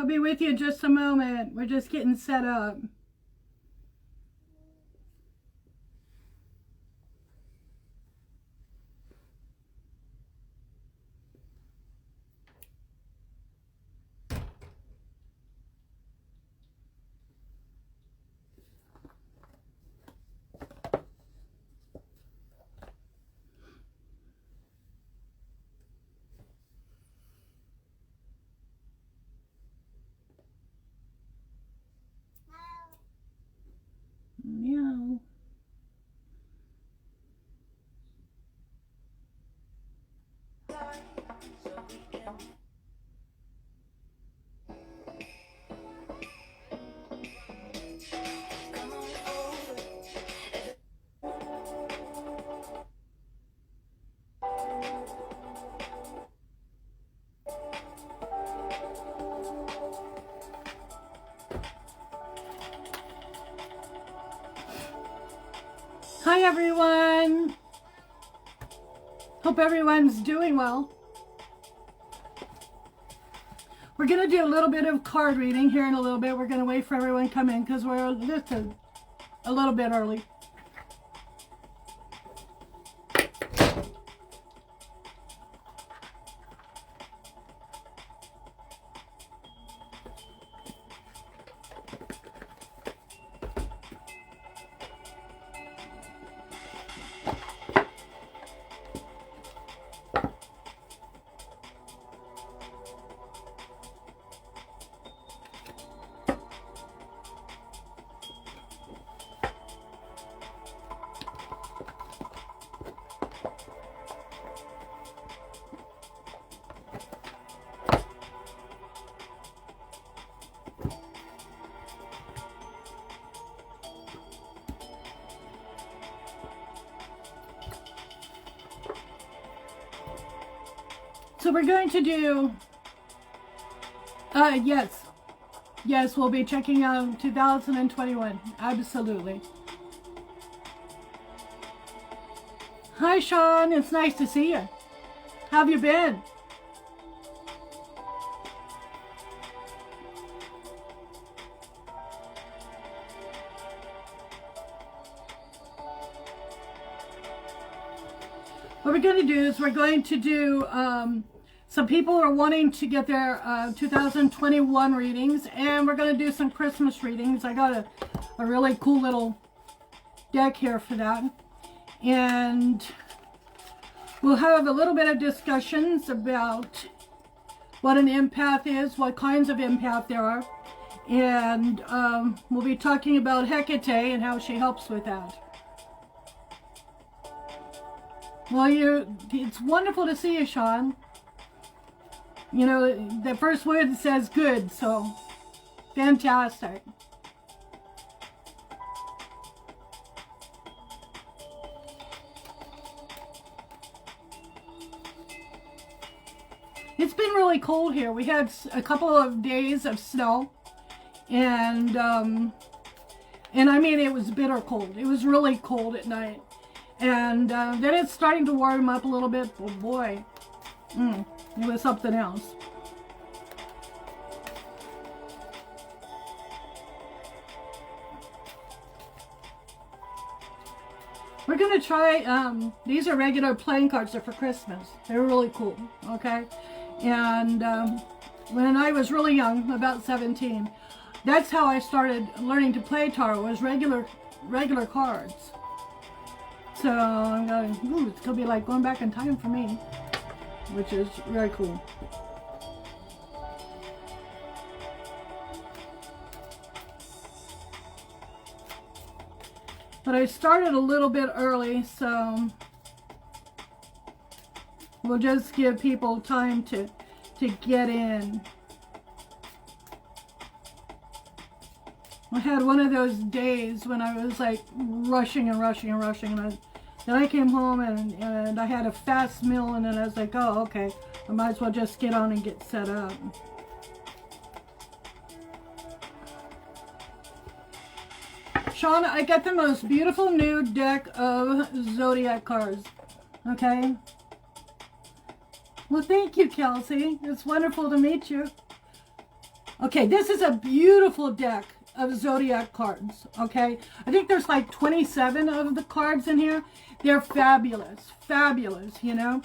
be with you in just a moment. We're just getting set up. Meow. Hi everyone. Hope everyone's doing well. We're going to do a little bit of card reading here in a little bit. We're going to wait for everyone to come in because we're just a little bit early. So we're going to do, yes, we'll be checking out 2021, absolutely. Hi Sean, it's nice to see you. How have you been? What we're going to do is we're going to do, some people are wanting to get their 2021 readings, and we're going to do some Christmas readings. I got a really cool little deck here for that. And we'll have a little bit of discussions about what an empath is, what kinds of empath there are. And we'll be talking about Hecate and how she helps with that. Well, it's wonderful to see you, Sean. You know, the first word says good, so fantastic. It's been really cold here. We had a couple of days of snow, and I mean, it was bitter cold. It was really cold at night. And then it's starting to warm up a little bit. Oh boy, it was something else. We're going to try, these are regular playing cards. They're for Christmas. They're really cool, okay? And when I was really young, about 17, that's how I started learning to play tarot, was regular cards. So I'm going, it's going to be like going back in time for me, which is very cool. But I started a little bit early, so we'll just give people time to get in. I had one of those days when I was like rushing. Then I came home and I had a fast meal, and then I was like, oh, okay, I might as well just get on and get set up. Sean, I got the most beautiful new deck of Zodiac cards, okay? Well, thank you, Kelsey. It's wonderful to meet you. Okay, this is a beautiful deck of zodiac cards. Okay, I think there's like 27 of the cards in here. They're fabulous, fabulous, you know.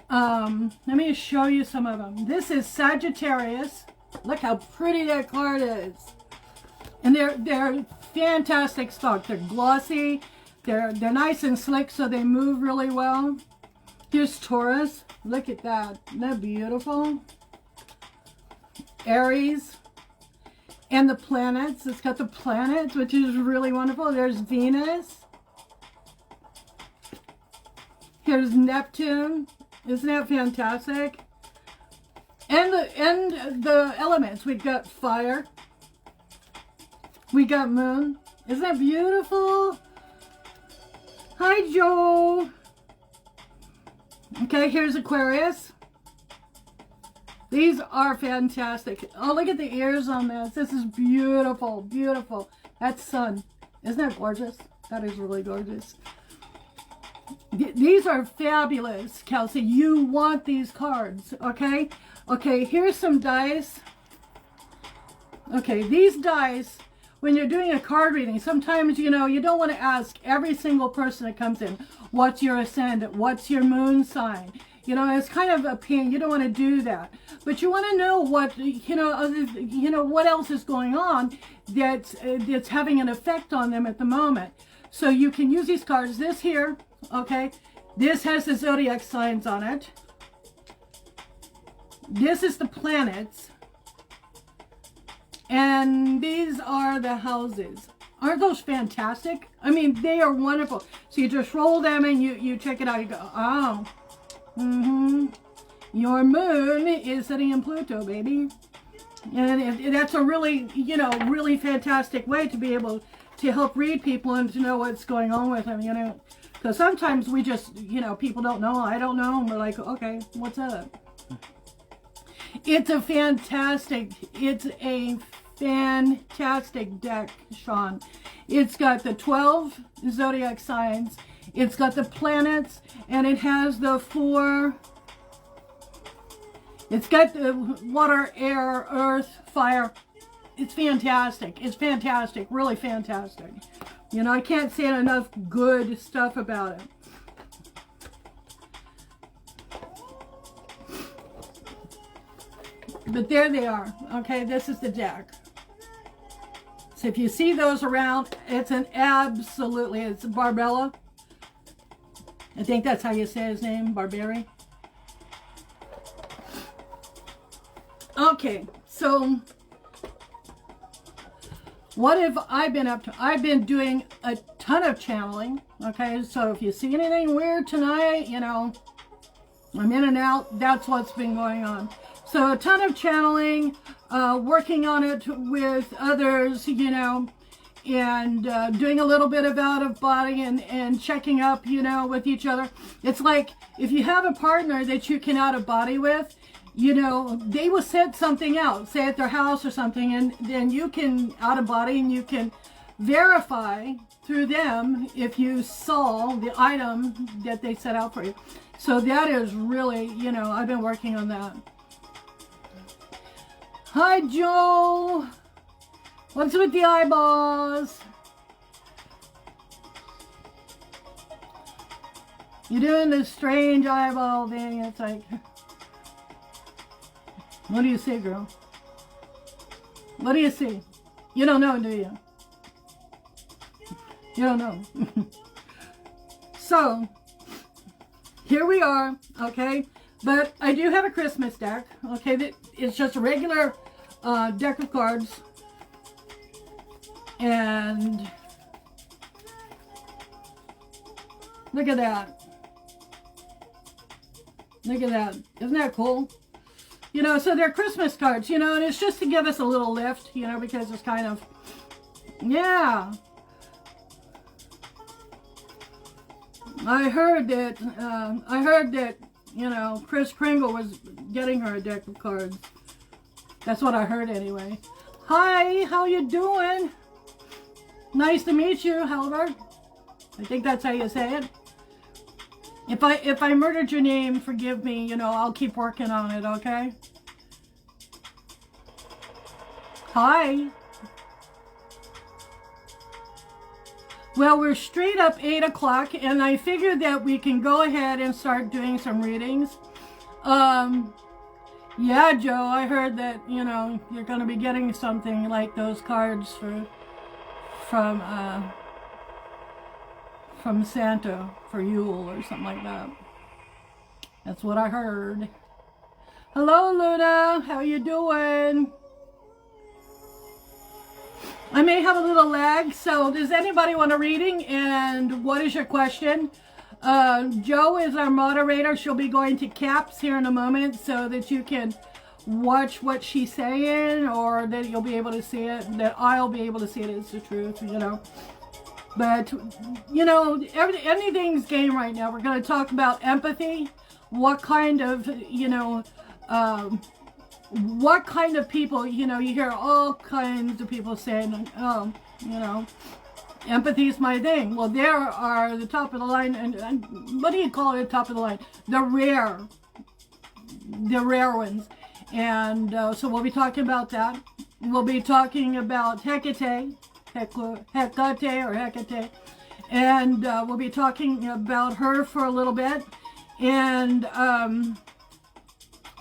Let me show you some of them. This is Sagittarius. Look how pretty that card is. And they're fantastic stock. They're glossy. They're nice and slick, so they move really well. Here's Taurus. Look at that. Isn't that beautiful? Aries. And the planets. It's got the planets, which is really wonderful. There's Venus. Here's Neptune. Isn't that fantastic? And the elements. We've got fire. We got moon. Isn't that beautiful? Hi, Joe. Okay, here's Aquarius. These are fantastic. Oh, look at the ears on this. This is beautiful, beautiful. That's Sun. Isn't that gorgeous? That is really gorgeous. These are fabulous, Kelsey. You want these cards, okay? Okay, here's some dice. Okay, these dice, when you're doing a card reading, sometimes, you know, you don't want to ask every single person that comes in, what's your ascendant? What's your moon sign? You know, it's kind of a pain. You don't want to do that. But you want to know what, you know, what else is going on that's having an effect on them at the moment. So you can use these cards. This here, okay, this has the zodiac signs on it. This is the planets. And these are the houses. Aren't those fantastic? I mean, they are wonderful. So you just roll them and you check it out. You go, oh, your moon is sitting in Pluto, baby. And that's a really, you know, really fantastic way to be able to help read people and to know what's going on with them, you know. Because sometimes we just, you know, people don't know. I don't know. And we're like, okay, what's up? It's a fantastic deck, Sean. It's got the 12 zodiac signs. It's got the planets, and it has the 4. It's got the water, air, earth, fire. It's fantastic. It's fantastic. Really fantastic. You know, I can't say enough good stuff about it. But there they are. Okay, this is the deck. So if you see those around, it's it's Barbella. I think that's how you say his name, Barberi. Okay, so what have I been up to? I've been doing a ton of channeling. Okay, so if you see anything weird tonight, you know, I'm in and out. That's what's been going on. So a ton of channeling, working on it with others, you know, and doing a little bit of out of body and checking up, you know, with each other. It's like if you have a partner that you can out of body with, you know, they will set something out, say at their house or something, and then you can out of body and you can verify through them if you saw the item that they set out for you. So that is really, you know, I've been working on that. Hi, Joe. What's with the eyeballs? You're doing this strange eyeball thing. It's like, what do you see, girl? What do you see? You don't know, do you? You don't know. So, here we are, okay? But I do have a Christmas deck, okay? It's just a regular deck of cards. And look at that. Look at that. Isn't that cool? You know, so they're Christmas cards, you know, and it's just to give us a little lift, you know, because it's kind of, yeah. I heard that, you know, Kris Kringle was getting her a deck of cards. That's what I heard anyway. Hi, how you doing? Nice to meet you, Halbert. I think that's how you say it. If I murdered your name, forgive me, you know, I'll keep working on it, okay? Hi. Well, we're straight up 8 o'clock, and I figured that we can go ahead and start doing some readings. Yeah, Joe, I heard that, you know, you're going to be getting something like those cards from Santa for Yule or something like that. That's what I heard. Hello, Luna. How you doing? I may have a little lag, so does anybody want a reading? And what is your question? Joe is our moderator. She'll be going to caps here in a moment so that you can watch what she's saying, or that you'll be able to see it, that I'll be able to see it. It's the truth, you know. But, you know, anything's game right now. We're going to talk about empathy. What kind of, you know, what kind of people, you know, you hear all kinds of people saying, oh, you know, empathy is my thing. Well, there are the top of the line, and what do you call it, top of the line? The rare ones. And so we'll be talking about that. We'll be talking about Hecate, and we'll be talking about her for a little bit. And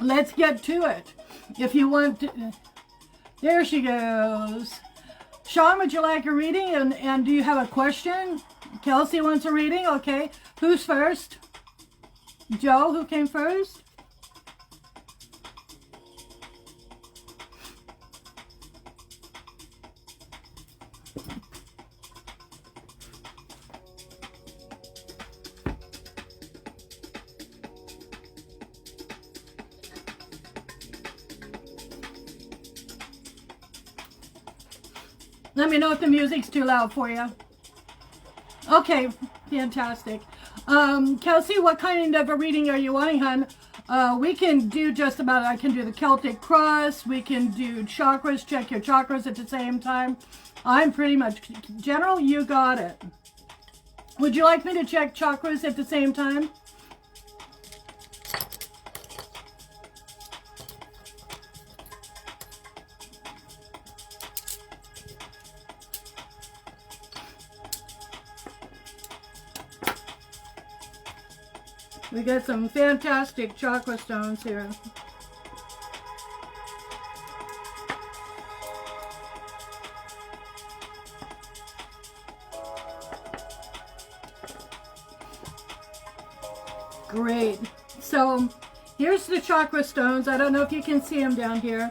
let's get to it. If you want to, there she goes. Sean, would you like a reading? And do you have a question? Kelsey wants a reading? Okay. Who's first? Joe, who came first? Let me know if the music's too loud for you. Okay, fantastic. Kelsey, what kind of a reading are you wanting, hon? We can do just about, I can do the Celtic Cross. We can do chakras, check your chakras at the same time. I'm pretty much, General, you got it. Would you like me to check chakras at the same time? We got some fantastic chakra stones here. Great. So here's the chakra stones. I don't know if you can see them down here,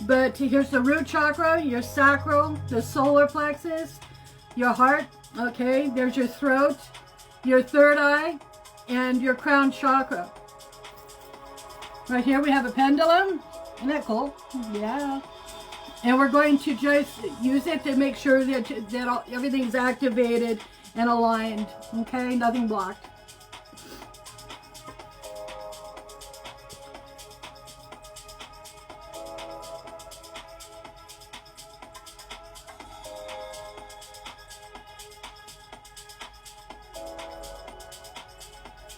but here's the root chakra, your sacral, the solar plexus, your heart. Okay, there's your throat, your third eye, and your crown chakra. Right here we have a pendulum. Isn't that cool? Yeah. And we're going to just use it to make sure that everything's activated and aligned. Okay, nothing blocked.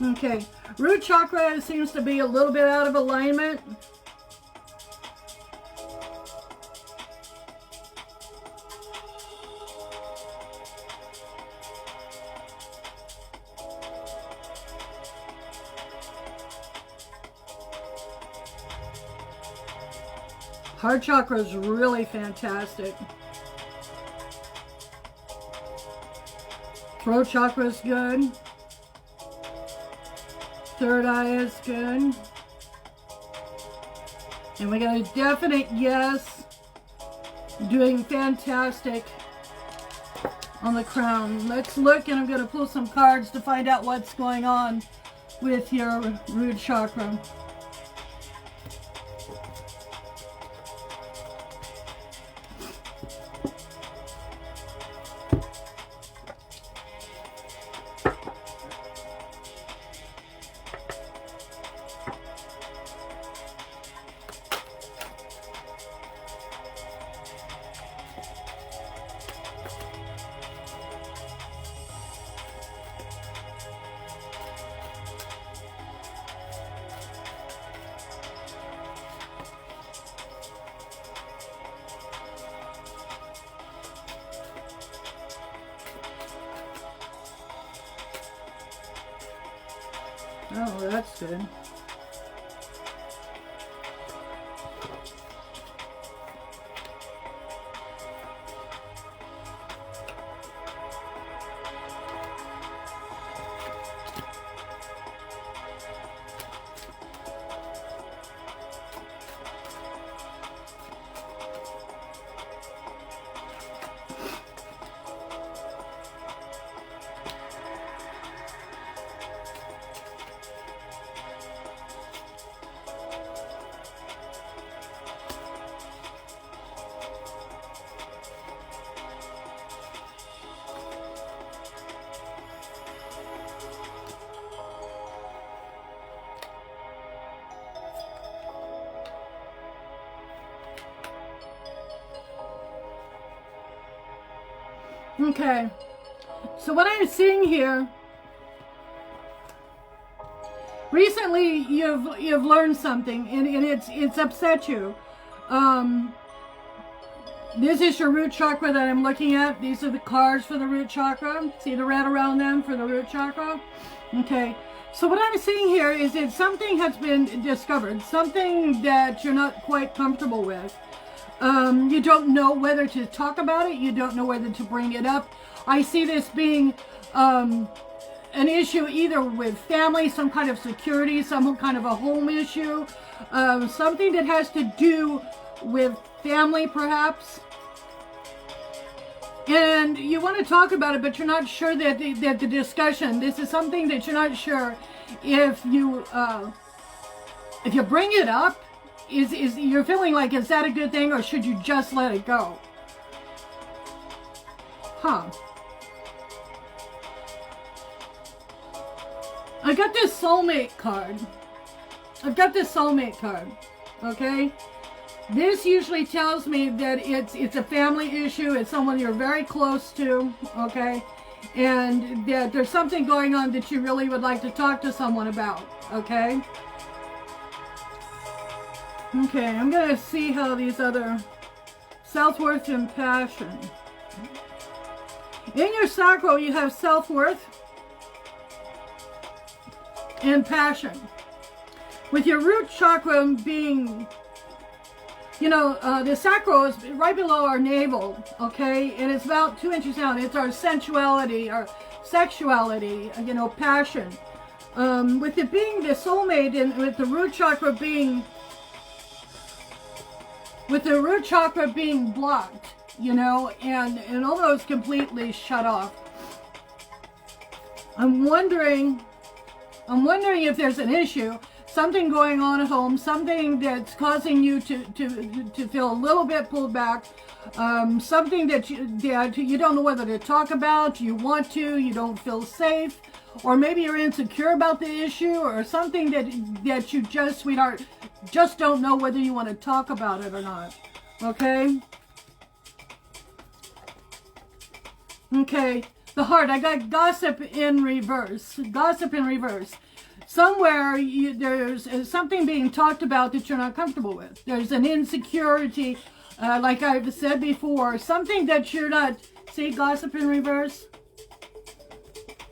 Okay, root chakra seems to be a little bit out of alignment. Heart chakra is really fantastic. Throat chakra is good. Third eye is good. And we got a definite yes. Doing fantastic on the crown. Let's look, and I'm going to pull some cards to find out what's going on with your root chakra. Oh, that's good. Okay, so what I'm seeing here, recently you've learned something, and it's upset you. This is your root chakra that I'm looking at. These are the cards for the root chakra. See the red around them for the root chakra? Okay, so what I'm seeing here is that something has been discovered, something that you're not quite comfortable with. You don't know whether to talk about it. You don't know whether to bring it up. I see this being an issue either with family, some kind of security, some kind of a home issue, something that has to do with family perhaps. And you want to talk about it, but you're not sure that the discussion, this is something that you're not sure if you bring it up, is you're feeling like, is that a good thing, or should you just let it go? Huh. I got this soulmate card. I've got this soulmate card. Okay? This usually tells me that it's a family issue. It's someone you're very close to. Okay? And that there's something going on that you really would like to talk to someone about. Okay? Okay, I'm going to see how these other self-worth and passion. In your sacral, you have self-worth and passion. With your root chakra being, the sacral is right below our navel, okay? And it's about 2 inches down. It's our sensuality, our sexuality, passion. With it being the soulmate and with the root chakra being blocked, and all those completely shut off. I'm wondering if there's an issue, something going on at home, something that's causing you to feel a little bit pulled back, something that you don't know whether to talk about, you want to, you don't feel safe, or maybe you're insecure about the issue, or something that you just, sweetheart, just don't know whether you want to talk about it or not. Okay? Okay. The heart. I got gossip in reverse. Gossip in reverse. Somewhere there's something being talked about that you're not comfortable with. There's an insecurity, like I've said before, something that you're not. See, gossip in reverse.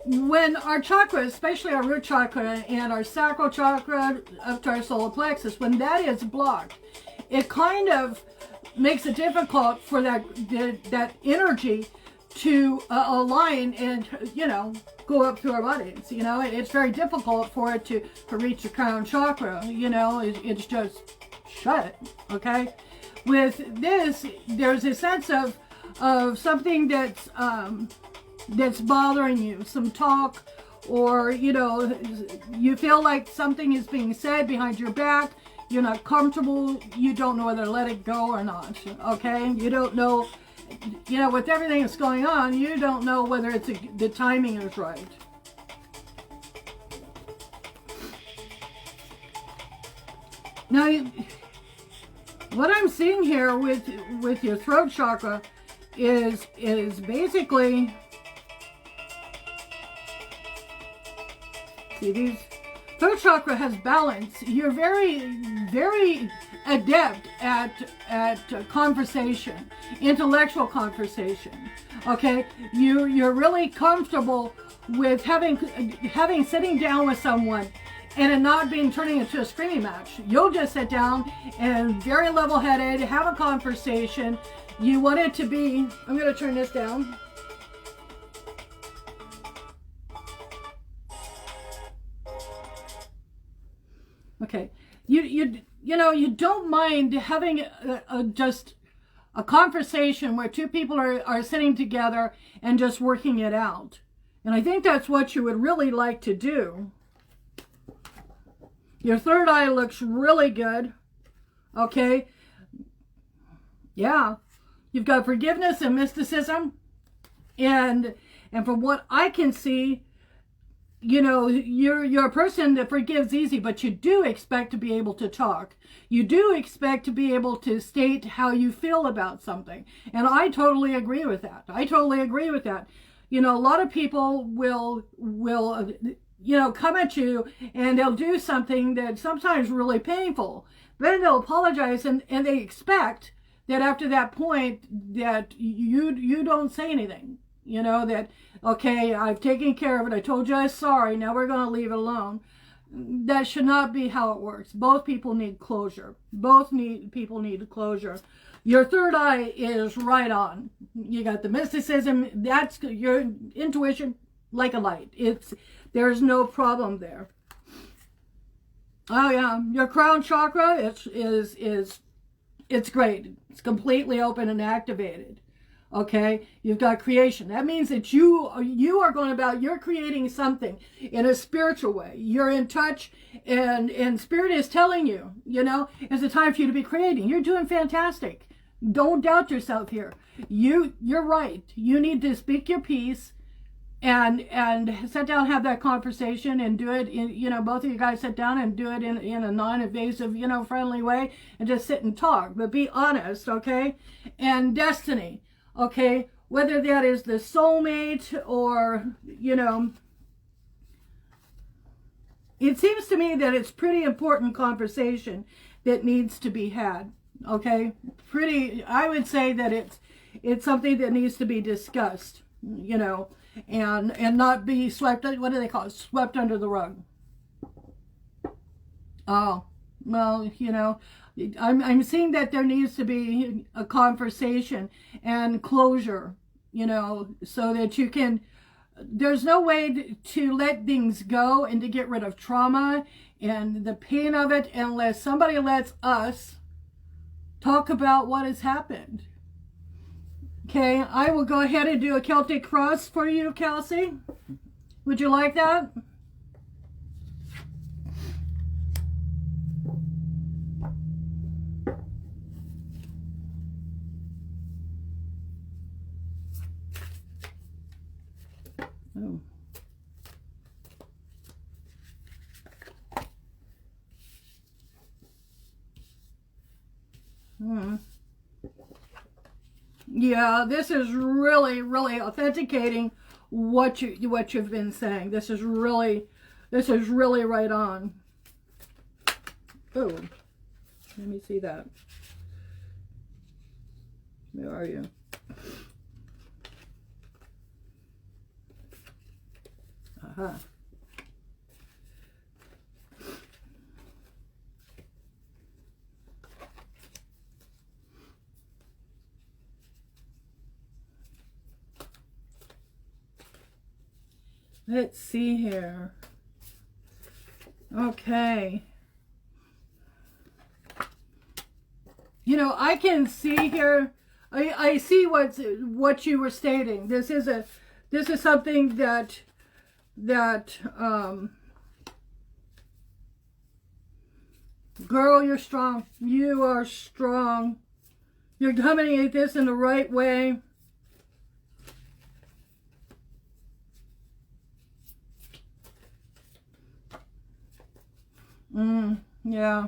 When our chakra, especially our root chakra and our sacral chakra up to our solar plexus, when that is blocked, it kind of makes it difficult for that energy to align and go up through our bodies. It's very difficult for it to reach the crown chakra. It's just shut. Okay, with this there's a sense of something that's bothering you, some talk, or you feel like something is being said behind your back. You're not comfortable. You don't know whether to let it go or not. Okay, you don't know. With everything that's going on, you don't know whether the timing is right. Now, what I'm seeing here with your throat chakra is basically, see, these throat chakra has balance. You're very, very adept at conversation, intellectual conversation. Okay, you're really comfortable with having sitting down with someone and it not being turning into a screaming match. You'll just sit down and very level-headed, have a conversation. You want it to be, I'm going to turn this down. Okay, you know, you don't mind having just a conversation where two people are sitting together and just working it out. And I think that's what you would really like to do. Your third eye looks really good. Okay, yeah, you've got forgiveness and mysticism, and from what I can see, you know, you're a person that forgives easy, but you do expect to be able to talk. You do expect to be able to state how you feel about something. And I totally agree with that. I totally agree with that. You know, a lot of people will you know, come at you and they'll do something that's sometimes really painful. Then they'll apologize and they expect that after that point that you don't say anything. You know, that, okay, I've taken care of it. I told you I'm sorry. Now we're going to leave it alone. That should not be how it works. Both people need closure. People need closure. Your third eye is right on. You got the mysticism. That's your intuition, like a light. There's no problem there. Oh yeah, your crown chakra, it's great. It's completely open and activated. Okay, you've got creation. That means that you are going about, you're creating something in a spiritual way. You're in touch, and spirit is telling you, you know, it's a time for you to be creating. You're doing fantastic. Don't doubt yourself here. You're right. You need to speak your piece and sit down, have that conversation, and do it in, you know, both of you guys sit down and do it in a non-invasive, you know, friendly way, and just sit and talk, but be honest. Okay, and destiny. Okay, whether that is the soulmate or, you know, it seems to me that it's pretty important conversation that needs to be had. Okay, I would say that it's something that needs to be discussed, you know, and not be swept, what do they call it, swept under the rug. Oh, well, you know, I'm seeing that there needs to be a conversation and closure, you know, so that you can, there's no way to let things go and to get rid of trauma and the pain of it unless somebody lets us talk about what has happened. Okay, I will go ahead and do a Celtic cross for you, Kelsey. Would you like that? Oh. Yeah, this is really, really authenticating what you've been saying. This is really right on. Oh, let me see that. Where are you? Aha. Let's see here. Okay. You know, I can see here, I see what you were stating. This is something that girl, you're strong. You are strong. You're coming at this in the right way. Yeah.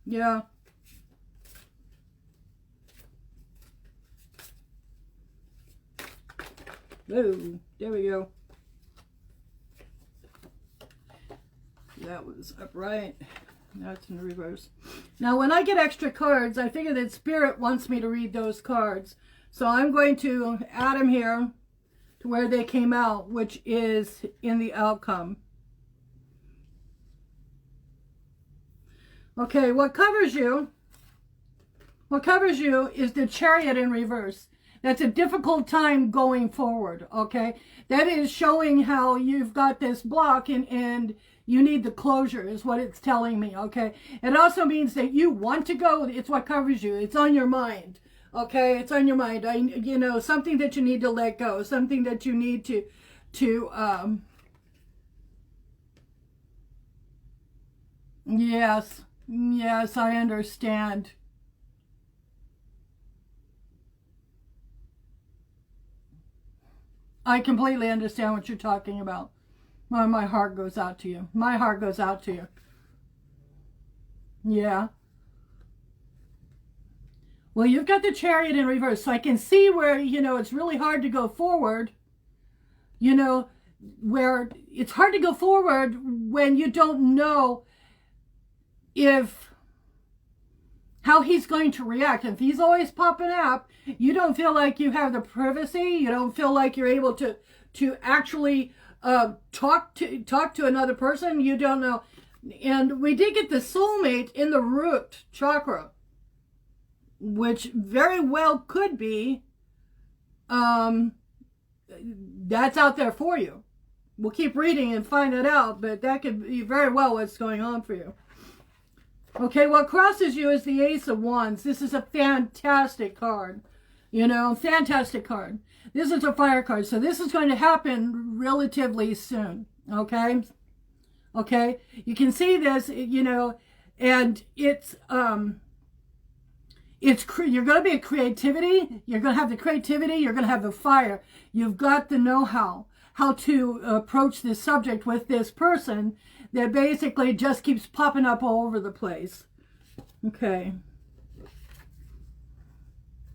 Yeah. Ooh, there we go. That was upright. That's in reverse. Now, when I get extra cards, I figure that Spirit wants me to read those cards. So I'm going to add them here to where they came out, which is in the outcome. Okay, what covers you is the Chariot in reverse. That's a difficult time going forward, okay? That is showing how you've got this block and you need the closure is what it's telling me, okay? It also means that you want to go. It's what covers you. It's on your mind, okay? It's on your mind. You know, something that you need to let go, something that you need to yes, I understand. I completely understand what you're talking about. Well, my heart goes out to you. My heart goes out to you. Yeah. Well, you've got the Chariot in reverse, so I can see where, you know, it's really hard to go forward. You know, where it's hard to go forward when you don't know how he's going to react. If he's always popping up, you don't feel like you have the privacy. You don't feel like you're able to actually talk to another person. You don't know. And we did get the soulmate in the root chakra, which very well could be that's out there for you. We'll keep reading and find it out, but that could be very well what's going on for you. Okay, what crosses you is the Ace of Wands. This is a fantastic card. You know, fantastic card. This is a fire card, so this is going to happen relatively soon. Okay? Okay? You can see this, you know, and it's you're going to be a creativity. You're going to have the creativity. You're going to have the fire. You've got the know-how to approach this subject with this person that basically just keeps popping up all over the place. Okay.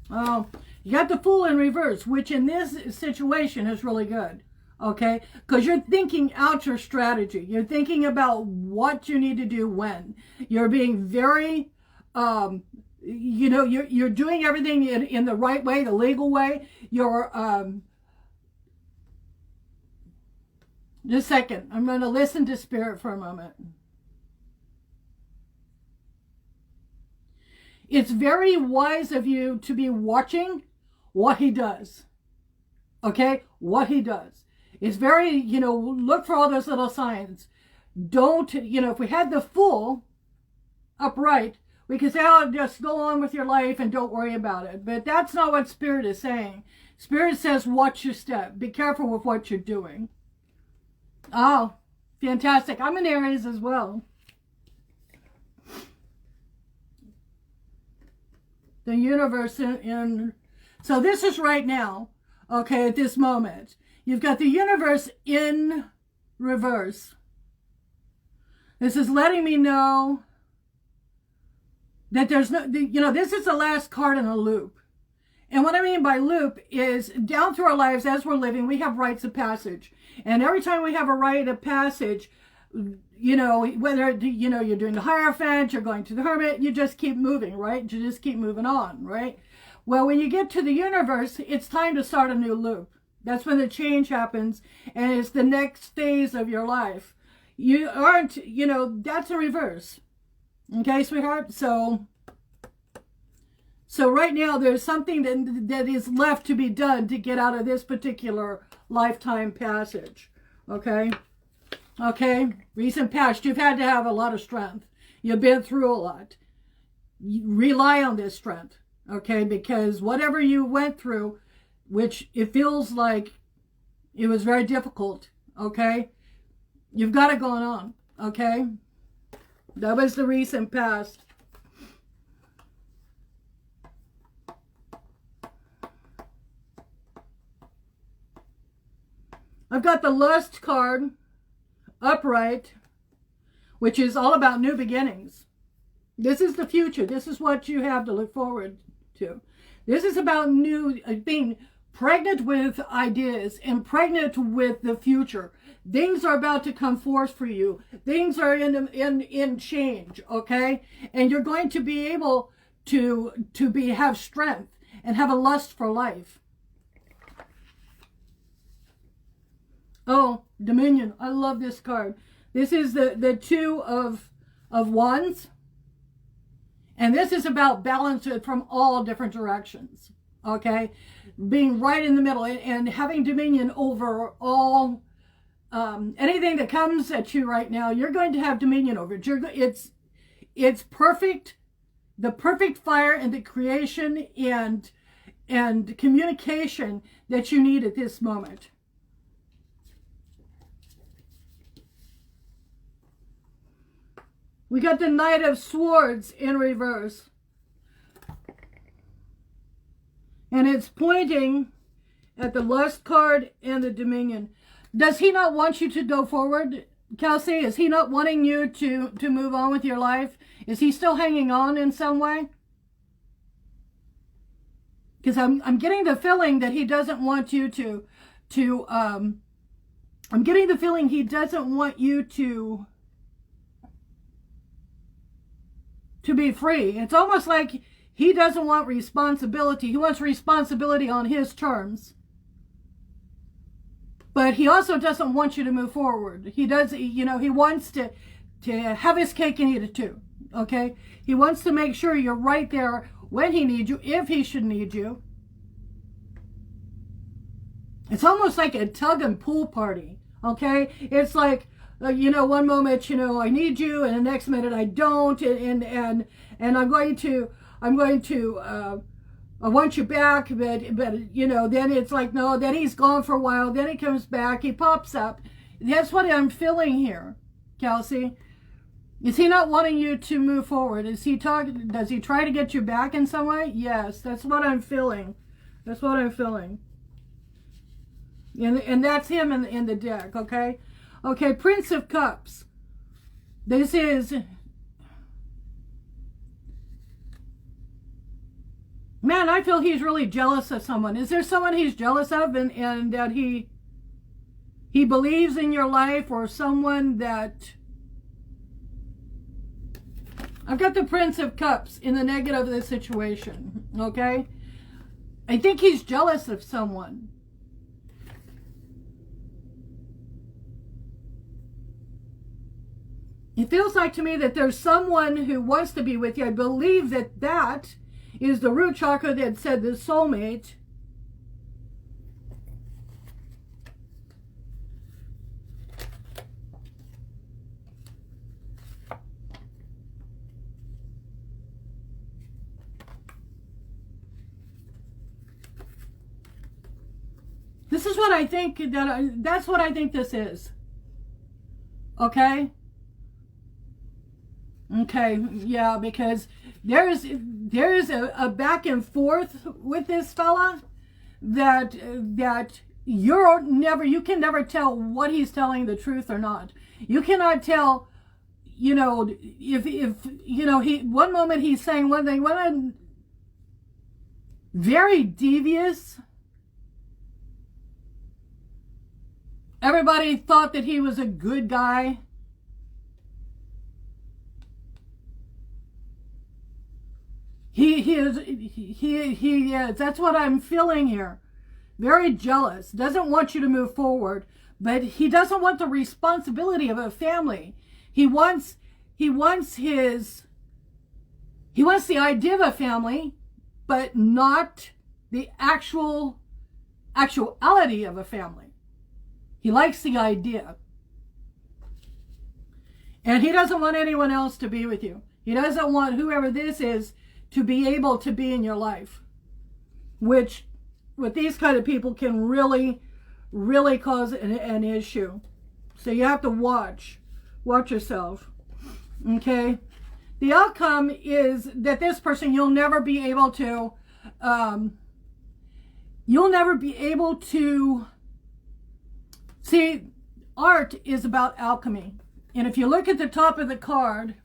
Oh, you got the Fool in reverse, which in this situation is really good. Okay? Because you're thinking out your strategy. You're thinking about what you need to do when. You're being very, you know, you're doing everything in the right way, the legal way. You're, just a second. I'm going to listen to Spirit for a moment. It's very wise of you to be watching what he does. Okay? What he does. It's very, you know, look for all those little signs. Don't, you know, if we had the Fool upright, we could say, oh, just go on with your life and don't worry about it. But that's not what Spirit is saying. Spirit says, watch your step. Be careful with what you're doing. Oh, fantastic. I'm in Aries as well. The universe so this is right now, okay, at this moment. You've got the universe in reverse. This is letting me know that there's no, you know, this is the last card in a loop. And what I mean by loop is down through our lives as we're living, we have rites of passage. And every time we have a rite of passage, you know, whether, you know, you're doing the Hierophant, you're going to the Hermit, you just keep moving, right? You just keep moving on, right? Well, when you get to the universe, it's time to start a new loop. That's when the change happens, and it's the next phase of your life. You aren't, you know, that's a reverse. Okay, sweetheart? So right now, there's something that is left to be done to get out of this particular lifetime passage. Okay? Okay? Recent past, you've had to have a lot of strength. You've been through a lot. You rely on this strength. Okay? Because whatever you went through, which it feels like it was very difficult. Okay? You've got it going on. Okay? That was the recent past. I've got the Lust card upright, which is all about new beginnings. This is the future. This is what you have to look forward to. This is about being pregnant with ideas and pregnant with the future. things are about to come forth for you. Things are in change, okay? And you're going to be able to have strength and have a lust for life. Oh, Dominion. I love this card. This is the Two of Wands. And this is about balance from all different directions. Okay? Being right in the middle and having dominion over all, anything that comes at you right now, you're going to have dominion over it. It's perfect. The perfect fire and the creation and communication that you need at this moment. We got the Knight of Swords in reverse. And it's pointing at the Lust card and the Dominion. Does he not want you to go forward, Kelsey? Is he not wanting you to move on with your life? Is he still hanging on in some way? Because I'm getting the feeling that he doesn't want you I'm getting the feeling he doesn't want you to be free. It's almost like he doesn't want responsibility. He wants responsibility on his terms. But he also doesn't want you to move forward. He does, he wants to have his cake and eat it too. Okay? He wants to make sure you're right there when he needs you, if he should need you. It's almost like a tug and pull party. Okay? It's like, one moment, I need you, and the next minute I don't, and I want you back, but then it's like, no, then he's gone for a while, then he comes back, he pops up. That's what I'm feeling here, Kelsey. Is he not wanting you to move forward? Does he try to get you back in some way? Yes, that's what I'm feeling. That's what I'm feeling. And that's him in the deck, okay? Okay, Prince of Cups. This is... Man, I feel he's really jealous of someone. Is there someone he's jealous of and that he believes in your life, or someone that... I've got the Prince of Cups in the negative of this situation, okay? I think he's jealous of someone. It feels like to me that there's someone who wants to be with you. I believe that is the root chakra that said the soulmate. This is what I think, that's what I think this is. Okay? Okay, yeah, because there's a back and forth with this fella that you can never tell what he's telling the truth or not. You cannot tell, if one moment he's saying one thing, very devious. Everybody thought that he was a good guy. He is. That's what I'm feeling here. Very jealous. Doesn't want you to move forward, but he doesn't want the responsibility of a family. He wants the idea of a family, but not the actuality of a family. He likes the idea. And he doesn't want anyone else to be with you. He doesn't want whoever this is to be able to be in your life, which with these kind of people can really, really cause an issue. So you have to watch yourself. Okay. The outcome is that this person, you'll never be able to see. Art is about alchemy. And if you look at the top of the card,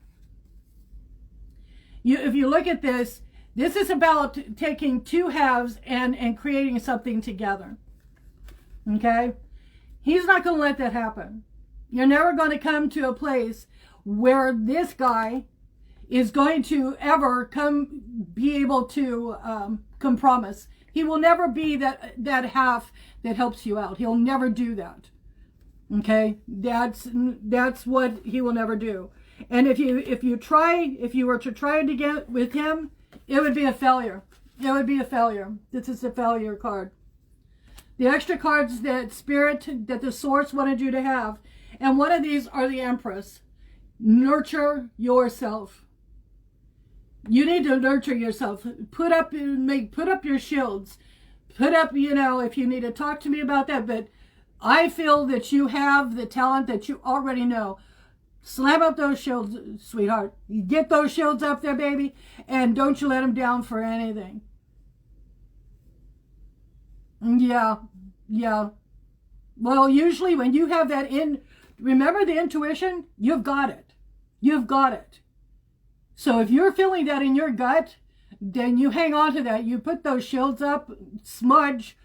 if you look at this is about taking two halves and creating something together. Okay? He's not going to let that happen. You're never going to come to a place where this guy is going to ever be able to compromise. He will never be that half that helps you out. He'll never do that. Okay, that's what he will never do. And if you were to try to get with him, it would be a failure. It would be a failure. This is a failure card. The extra cards that the source wanted you to have, and one of these are the Empress. Nurture yourself. You need to nurture yourself. Put up your shields. Put up, if you need to talk to me about that, but I feel that you have the talent that you already know. Slam up those shields, sweetheart. You get those shields up there, baby, and don't you let them down for anything. Yeah. Well, usually when you have that remember the intuition? You've got it. You've got it. So if you're feeling that in your gut, then you hang on to that. You put those shields up, smudge,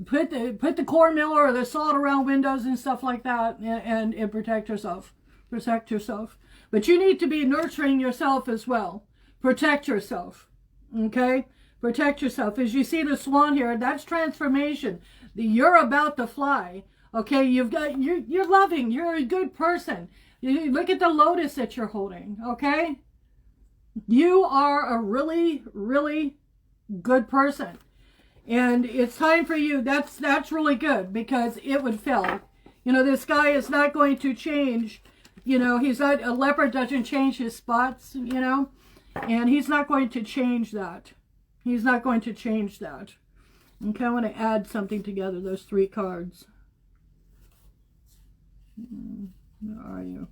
put the cornmeal or the salt around windows and stuff like that, and protect yourself. Protect yourself. But you need to be nurturing yourself as well. Protect yourself. Okay? Protect yourself. As you see the swan here, that's transformation. You're about to fly. Okay? You're loving. You're a good person. You look at the lotus that you're holding. Okay? You are a really, really good person. And it's time for you. That's really good, because it would fail. This guy is not going to change. He's not, a leopard doesn't change his spots, and he's not going to change that. He's not going to change that. Okay, I want to add something together, those three cards. Where are you?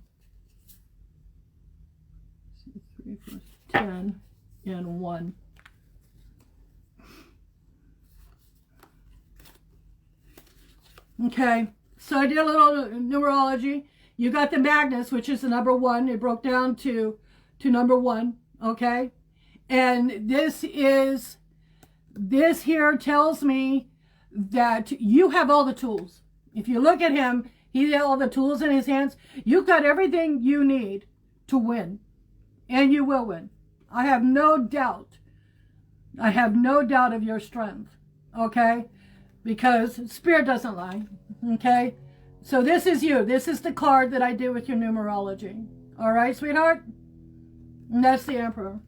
3, 4, 10, and 1. Okay, so I did a little numerology. You got the Magnus, which is the number 1. It broke down to number 1, okay? And this here tells me that you have all the tools. If you look at him, he has all the tools in his hands. You've got everything you need to win, and you will win. I have no doubt. I have no doubt of your strength, okay? Because Spirit doesn't lie, okay? So this is you. This is the card that I did with your numerology. All right, sweetheart? And that's the Emperor.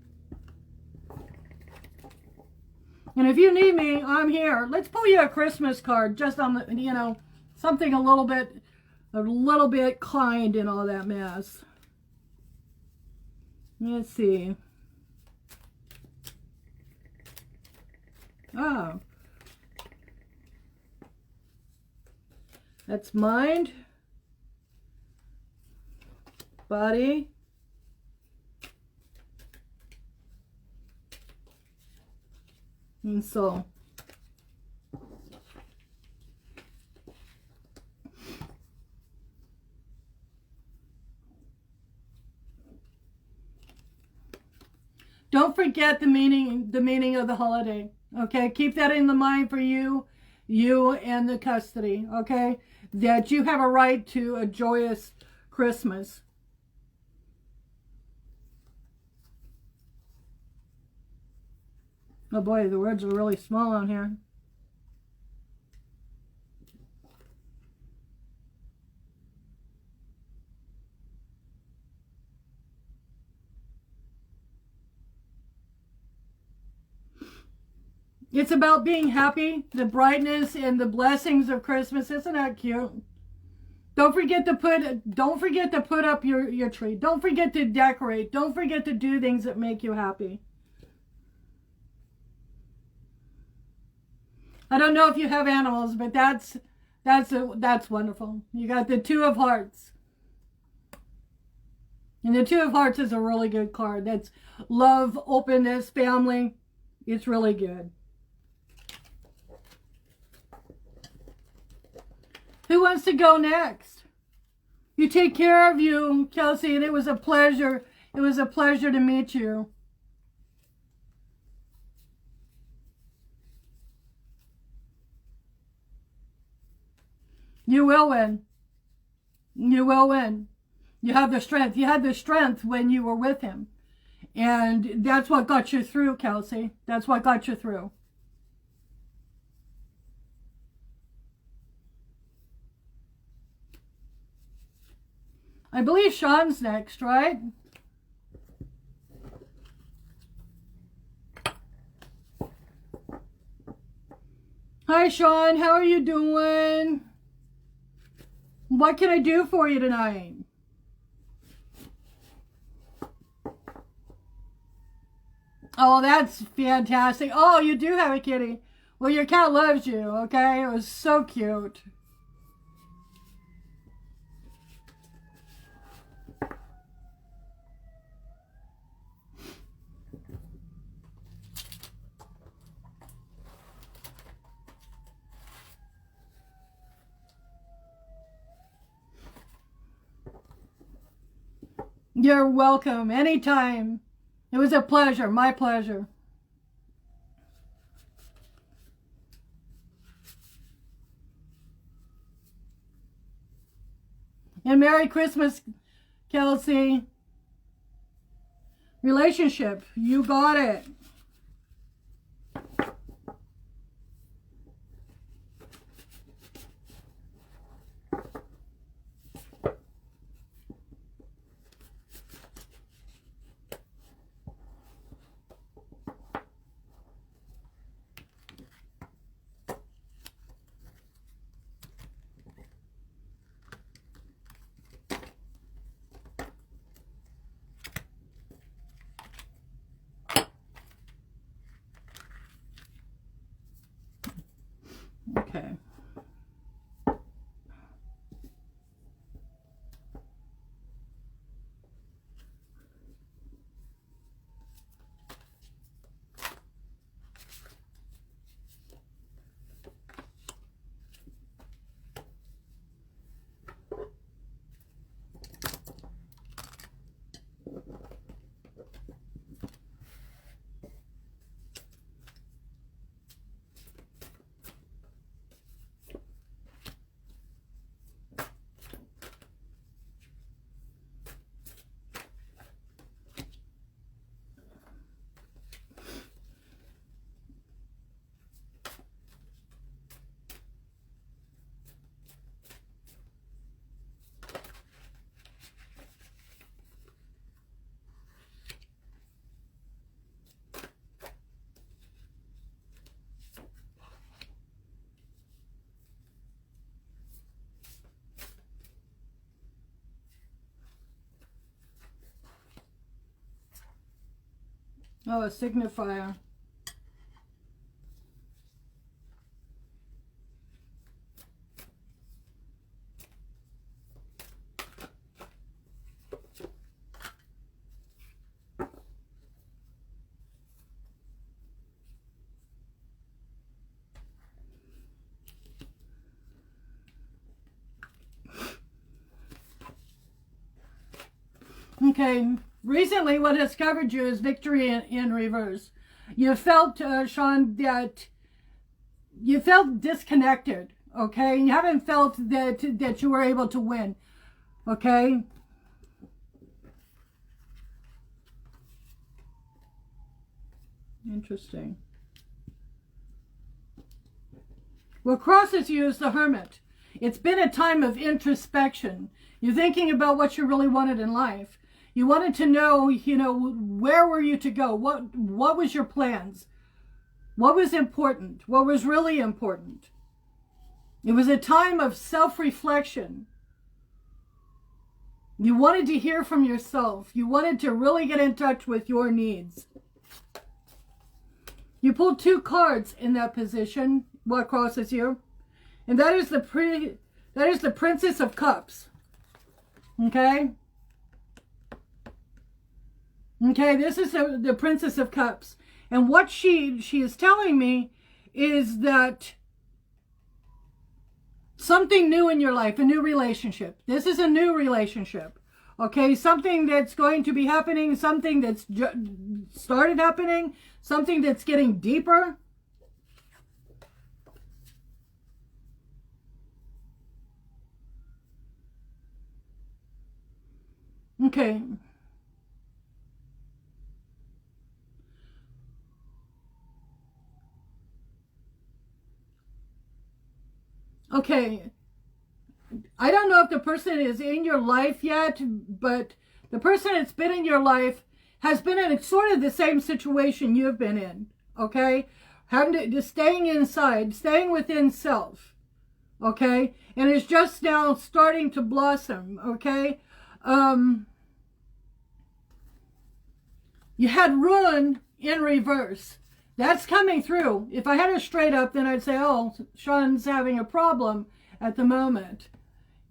And if you need me, I'm here. Let's pull you a Christmas card, just on the, something a little bit kind in all that mess. Let's see. Oh. That's mind, body, and soul. Don't forget the meaning of the holiday. Okay, keep that in the mind for you and the custody. Okay, that you have a right to a joyous Christmas. Oh boy, the words are really small on here. It's about being happy, the brightness and the blessings of Christmas. Isn't that cute? Don't forget to put up your tree. Don't forget to decorate. Don't forget to do things that make you happy. I don't know if you have animals, but that's wonderful. You got the Two of Hearts. And the Two of Hearts is a really good card. That's love, openness, family. It's really good. Who wants to go next? You take care of you, Kelsey, and it was a pleasure. It was a pleasure to meet you. You will win. You will win. You have the strength. You had the strength when you were with him. And that's what got you through, Kelsey. That's what got you through. I believe Sean's next, right? Hi, Sean. How are you doing? What can I do for you tonight? Oh, that's fantastic. Oh, you do have a kitty. Well, your cat loves you, okay? It was so cute. You're welcome anytime. It was a pleasure, my pleasure. And Merry Christmas, Kelsey. Relationship, you got it. Okay. Oh, a signifier. Okay, recently what has covered you is victory in reverse. You felt, Sean, that you felt disconnected, okay? You haven't felt that you were able to win, okay? Interesting. What crosses you is the Hermit. It's been a time of introspection. You're thinking about what you really wanted in life. You wanted to know, where were you to go? What was your plans? What was important? What was really important? It was a time of self-reflection. You wanted to hear from yourself. You wanted to really get in touch with your needs. You pulled 2 cards in that position. What crosses you? And that is the Princess of Cups. Okay? Okay, this is the Princess of Cups. And what she is telling me is that something new in your life, a new relationship. This is a new relationship. Okay, something that's going to be happening, something that's started happening, something that's getting deeper. Okay. Okay. I don't know if the person is in your life yet, but the person that's been in your life has been in sort of the same situation you've been in, okay? Having to staying inside, staying within self, okay? And it's just now starting to blossom, okay? You had ruin in reverse. That's coming through. If I had it straight up, then I'd say, oh, Sean's having a problem at the moment.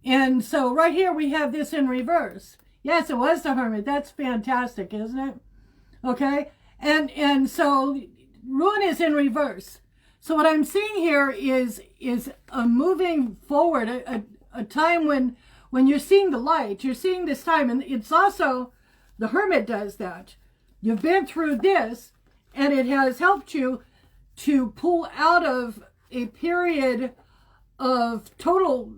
And so right here we have this in reverse. Yes, it was the Hermit. That's fantastic, isn't it? Okay? And so ruin is in reverse. So what I'm seeing here is a moving forward, a time when you're seeing the light. You're seeing this time. And it's also, the Hermit does that. You've been through this, and it has helped you to pull out of a period of total,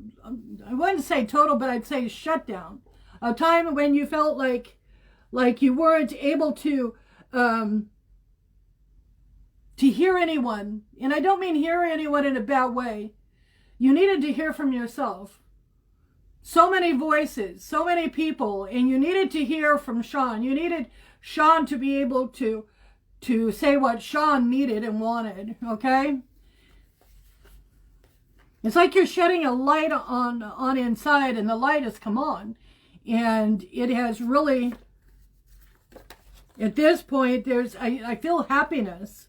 I wouldn't say total, but I'd say shutdown. A time when you felt like you weren't able to hear anyone. And I don't mean hear anyone in a bad way. You needed to hear from yourself. So many voices, so many people, and you needed to hear from Sean. You needed Sean to be able to say what Sean needed and wanted, okay? It's like you're shedding a light on inside, and the light has come on. And it has really, at this point, I feel happiness.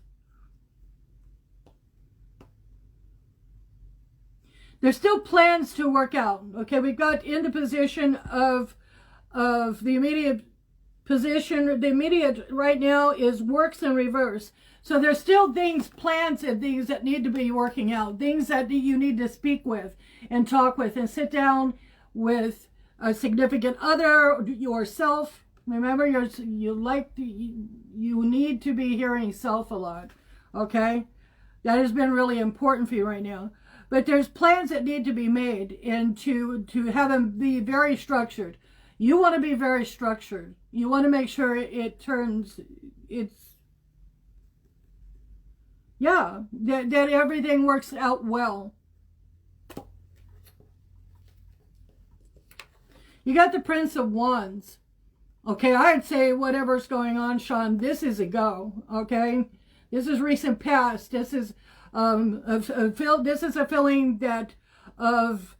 There's still plans to work out. Okay, we've got in the position of the immediate position. The immediate right now is works in reverse. So there's still plans and things that need to be working out. Things that you need to speak with and talk with and sit down with a significant other, yourself. Remember, you need to be hearing self a lot. Okay, that has been really important for you right now. But there's plans that need to be made, and to have them be very structured. You want to be very structured. You want to make sure that everything works out well. You got the Prince of Wands. Okay, I'd say whatever's going on, Sean, this is a go. Okay, this is recent past. This is this is a feeling that of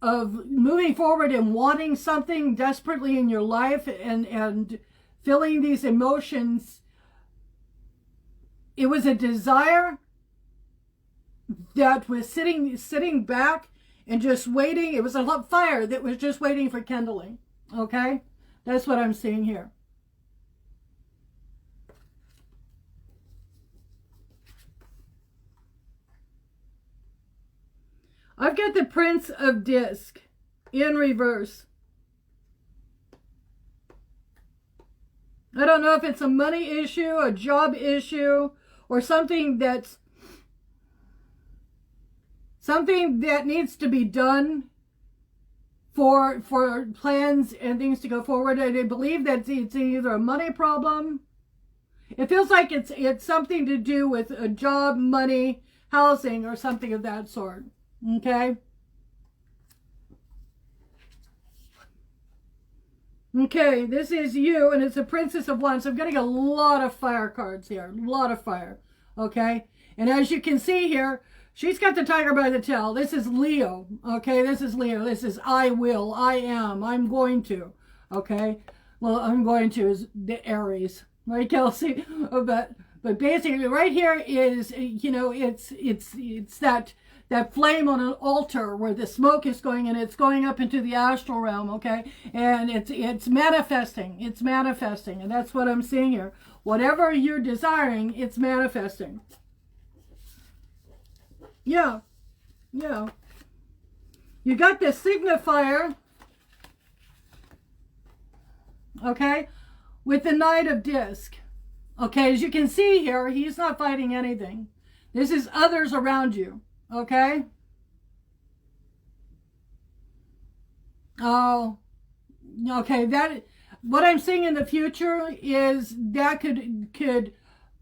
moving forward and wanting something desperately in your life, and feeling these emotions. It was a desire that was sitting back and just waiting. It was a fire that was just waiting for kindling. Okay, that's what I'm seeing here. I've got the Prince of Disc in reverse. I don't know if it's a money issue, a job issue, or something that needs to be done for plans and things to go forward. And I believe that it's either a money problem. It feels like it's something to do with a job, money, housing, or something of that sort. Okay. Okay, this is you, and it's a Princess of Wands. I'm getting a lot of fire cards here. A lot of fire. Okay. And as you can see here, she's got the tiger by the tail. This is Leo. Okay, this is Leo. This is I will, I am, I'm going to. Okay. Well, I'm going to is the Aries. Right, Kelsey? But basically right here is, it's that flame on an altar where the smoke is going, and it's going up into the astral realm, okay? And it's manifesting. It's manifesting. And that's what I'm seeing here. Whatever you're desiring, it's manifesting. Yeah. Yeah. You got the signifier, okay, with the Knight of Disc. Okay, as you can see here, he's not fighting anything. This is others around you. Okay. Oh, okay. That what I'm seeing in the future is that could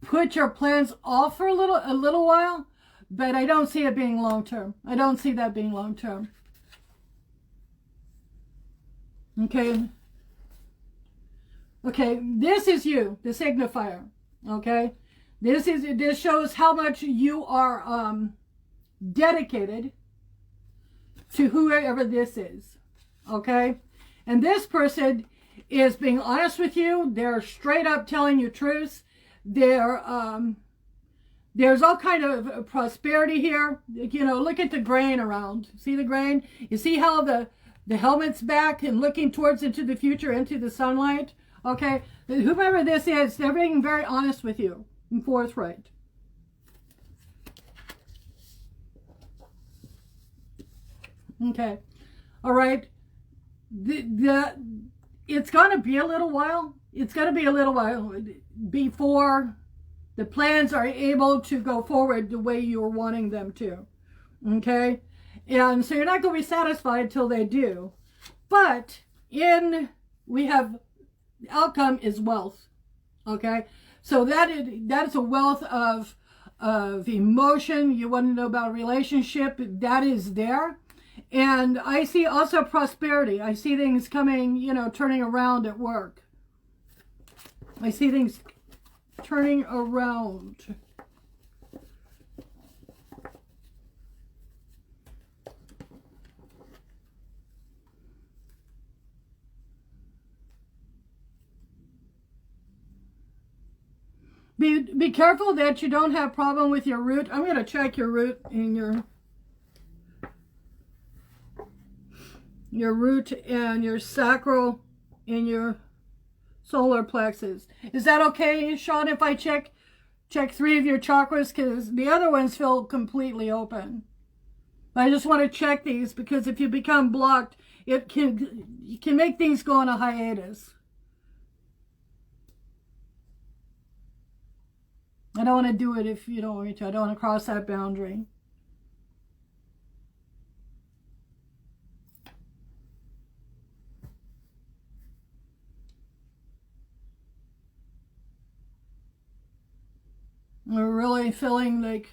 put your plans off for a little while, but I don't see it being long term. I don't see that being long term. Okay. Okay, this is you, the signifier. Okay, this shows how much you are dedicated to whoever this is. Okay, and this person is being honest with you. They're straight up telling you truth. There's all kind of prosperity here. You know, look at the grain around. See the grain? You see how the helmet's back and looking towards into the future, into the sunlight? Okay, whoever this is, they're being very honest with you and forthright. Okay, all right. It's going to be a little while. It's going to be a little while before the plans are able to go forward the way you're wanting them to. Okay, and so you're not going to be satisfied till they do. But we have outcome is wealth. Okay, so that is a wealth of emotion. You want to know about a relationship, that is there. And I see also prosperity. I see things coming, you know, turning around at work. I see things turning around. Be careful that you don't have problem with your root. I'm going to check your root in your root and your sacral and your solar plexus. Is that okay, Sean, if I check 3 of your chakras? Because the other ones feel completely open. I just want to check these because if you become blocked, you can make things go on a hiatus. I don't want to do it if you don't want me to. I don't want to cross that boundary. We're really feeling like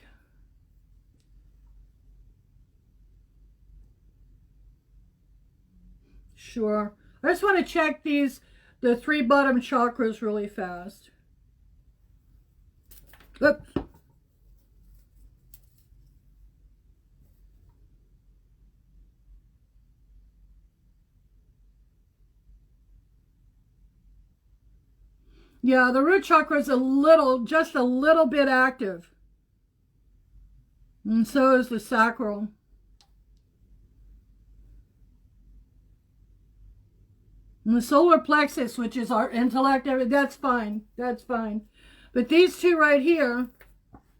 sure. I just want to check the 3 bottom chakras really fast. Oops. Yeah, the root chakra is just a little bit active. And so is the sacral. And the solar plexus, which is our intellect, that's fine. That's fine. But these 2 right here,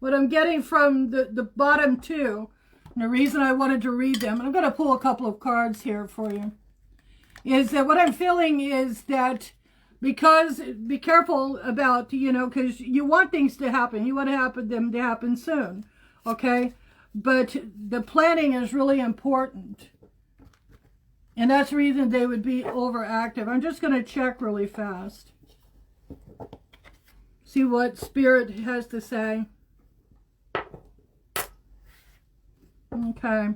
what I'm getting from the bottom 2, and the reason I wanted to read them, and I'm going to pull a couple of cards here for you, is that what I'm feeling is that because, be careful about, you know, because you want things to happen. You want them to happen soon, okay? But the planning is really important. And that's the reason they would be overactive. I'm just going to check really fast. See what Spirit has to say. Okay.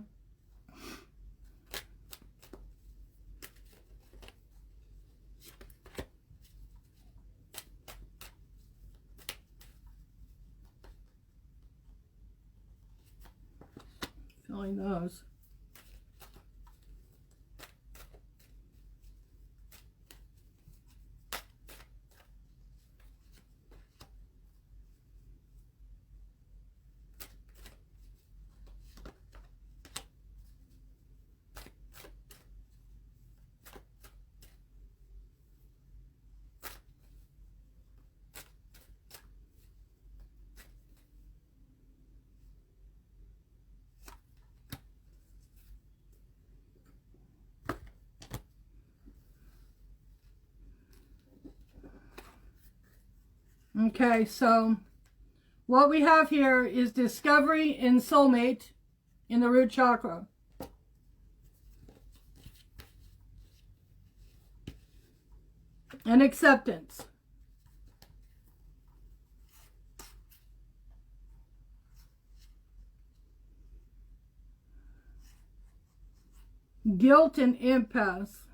Feeling those. Okay, so what we have here is discovery in soulmate in the root chakra. and acceptance. Guilt and impasse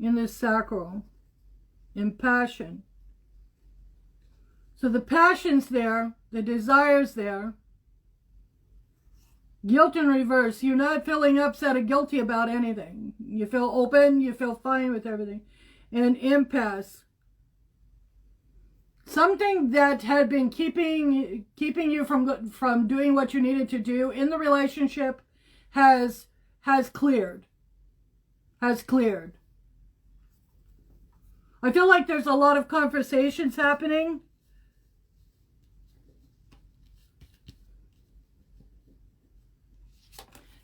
in the sacral, and passion. So the passion's there, the desire's there. Guilt in reverse. You're not feeling upset or guilty about anything. You feel open, you feel fine with everything. And impasse. Something that had been keeping you from doing what you needed to do in the relationship has cleared. Has cleared. I feel like there's a lot of conversations happening.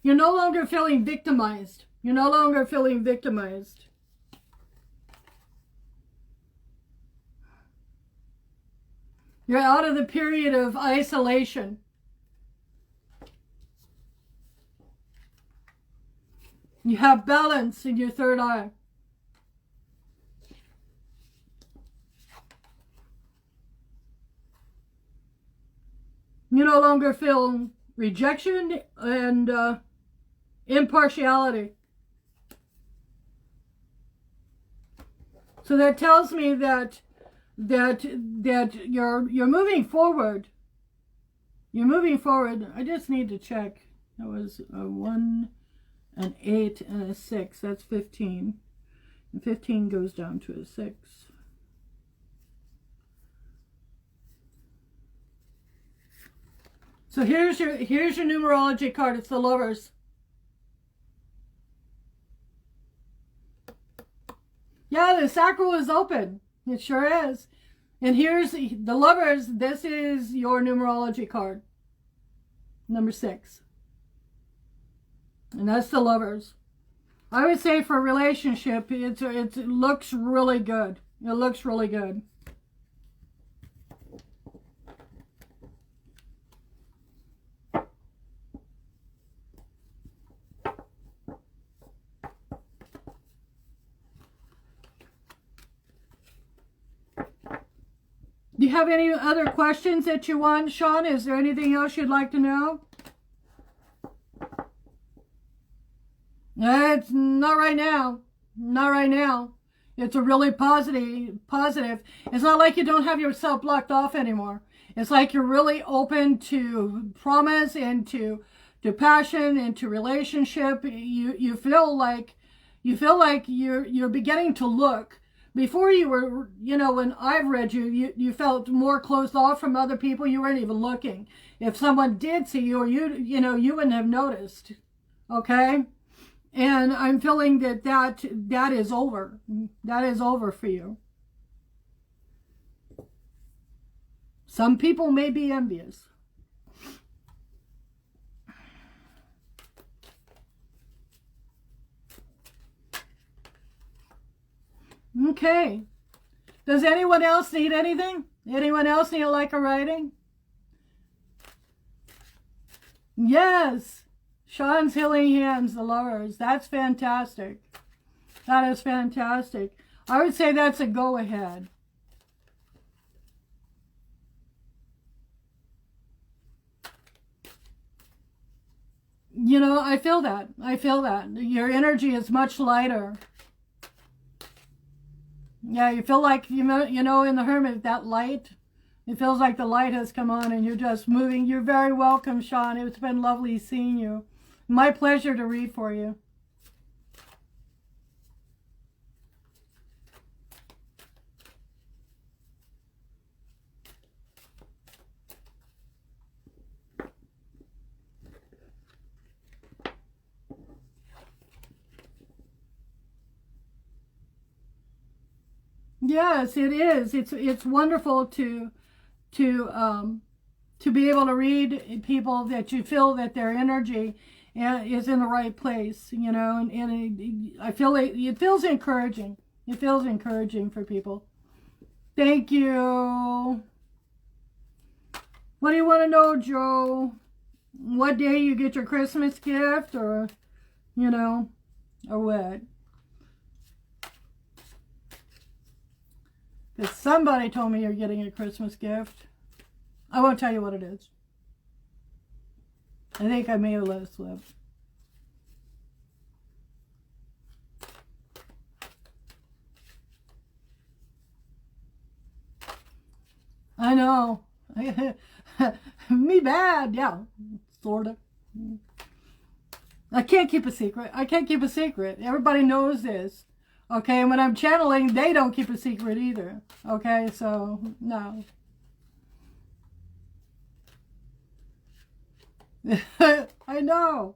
You're no longer feeling victimized. You're no longer feeling victimized. You're out of the period of isolation. You have balance in your third eye. You no longer feel rejection and impartiality. So that tells me that you're moving forward. You're moving forward. I just need to check. That was a 1, an 8, and a 6. That's 15. And 15 goes down to a 6. So here's your numerology card. It's the Lovers. Yeah, the sacral is open. It sure is. And here's the Lovers. This is your numerology card. Number 6. And that's the Lovers. I would say for a relationship, it looks really good. It looks really good. Do you have any other questions that you want, Sean? Is there anything else you'd like to know? It's not right now. Not right now. It's a really positive. It's not like you don't have yourself blocked off anymore. It's like you're really open to promise and to passion and to relationship. You feel like you're beginning to look. Before you were, when I've read you felt more closed off from other people. You weren't even looking. If someone did see you, or you wouldn't have noticed. Okay? And I'm feeling that is over. That is over for you. Some people may be envious. Okay. Does anyone else need anything? Anyone else need a writing? Yes. Sean's Healing Hands, the Lovers. That's fantastic. That is fantastic. I would say that's a go-ahead. I feel that. I feel that. Your energy is much lighter. Yeah, you feel like, in the Hermit, that light, it feels like the light has come on and you're just moving. You're very welcome, Sean. It's been lovely seeing you. My pleasure to read for you. Yes, it is. It's wonderful to be able to read people that you feel that their energy is in the right place, and I feel it feels encouraging. It feels encouraging for people. Thank you. What do you want to know, Joe? What day you get your Christmas gift, or or what? Because somebody told me you're getting a Christmas gift. I won't tell you what it is. I think I may have let it slip. I know. Me bad. Yeah, sort of. I can't keep a secret. I can't keep a secret. Everybody knows this. Okay, and when I'm channeling, they don't keep a secret either. Okay, so, no. I know.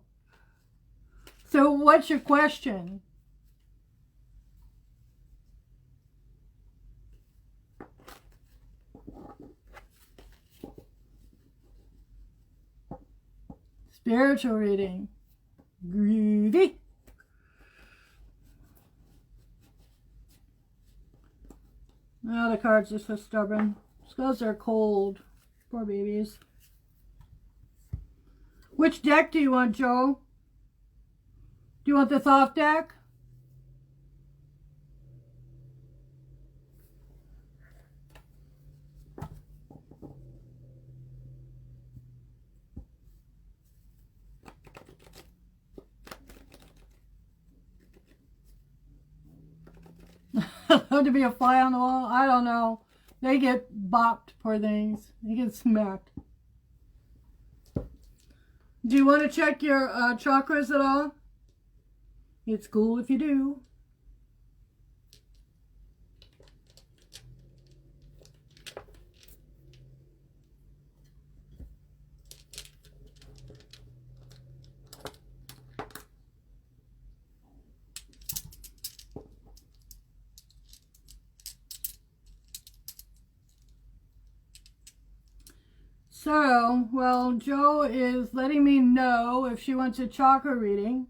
So, what's your question? Spiritual reading. Groovy. Oh, the cards are so stubborn. It's because they're cold. Poor babies. Which deck do you want, Joe? Do you want the soft deck? To be a fly on the wall? I don't know. They get bopped, poor things. They get smacked. Do you want to check your chakras at all? It's cool if you do. So, well, Jo is letting me know if she wants a chakra reading.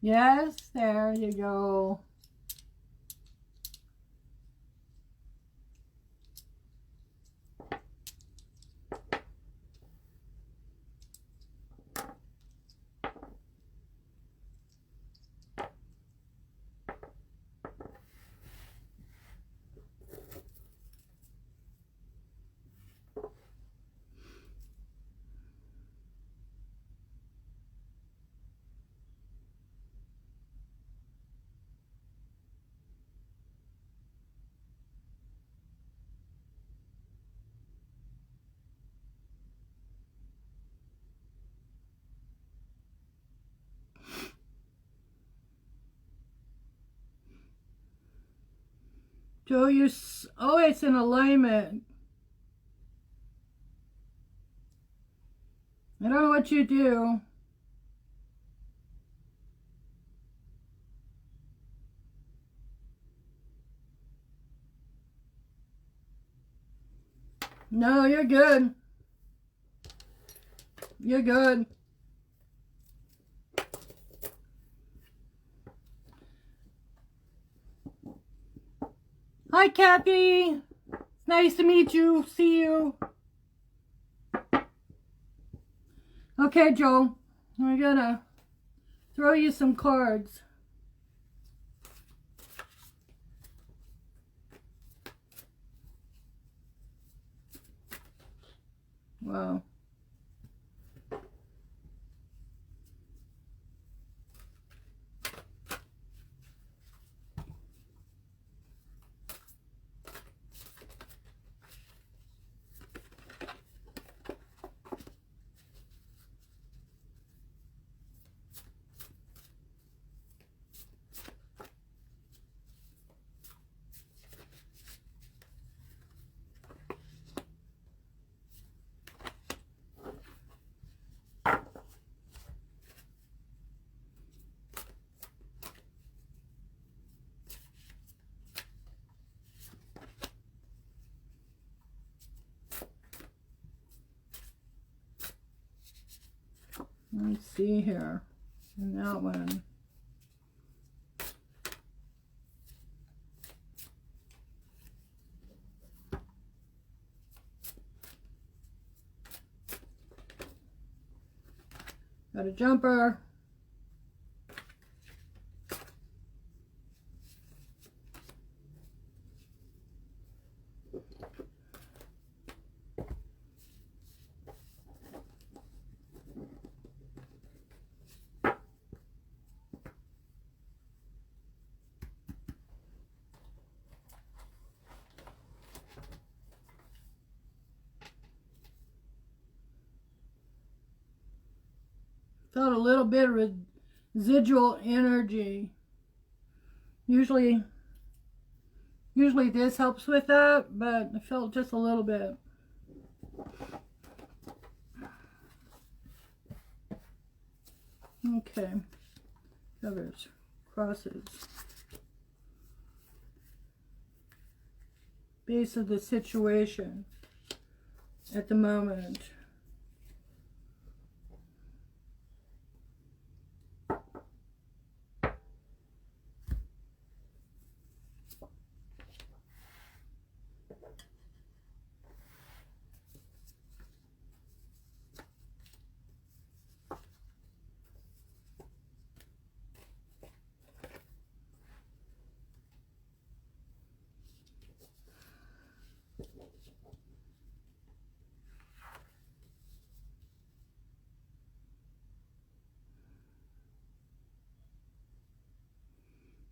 Yes, there you go. Jo, you're always in alignment. I don't know what you do. No, you're good. You're good. Hi, Kathy. Nice to meet you. See you. Okay, Jo. We're gonna throw you some cards. Wow. Let's see here. And that one. Got a jumper. Felt a little bit of residual energy. Usually this helps with that, but I felt just a little bit. Okay. Covers, crosses. Base of the situation at the moment.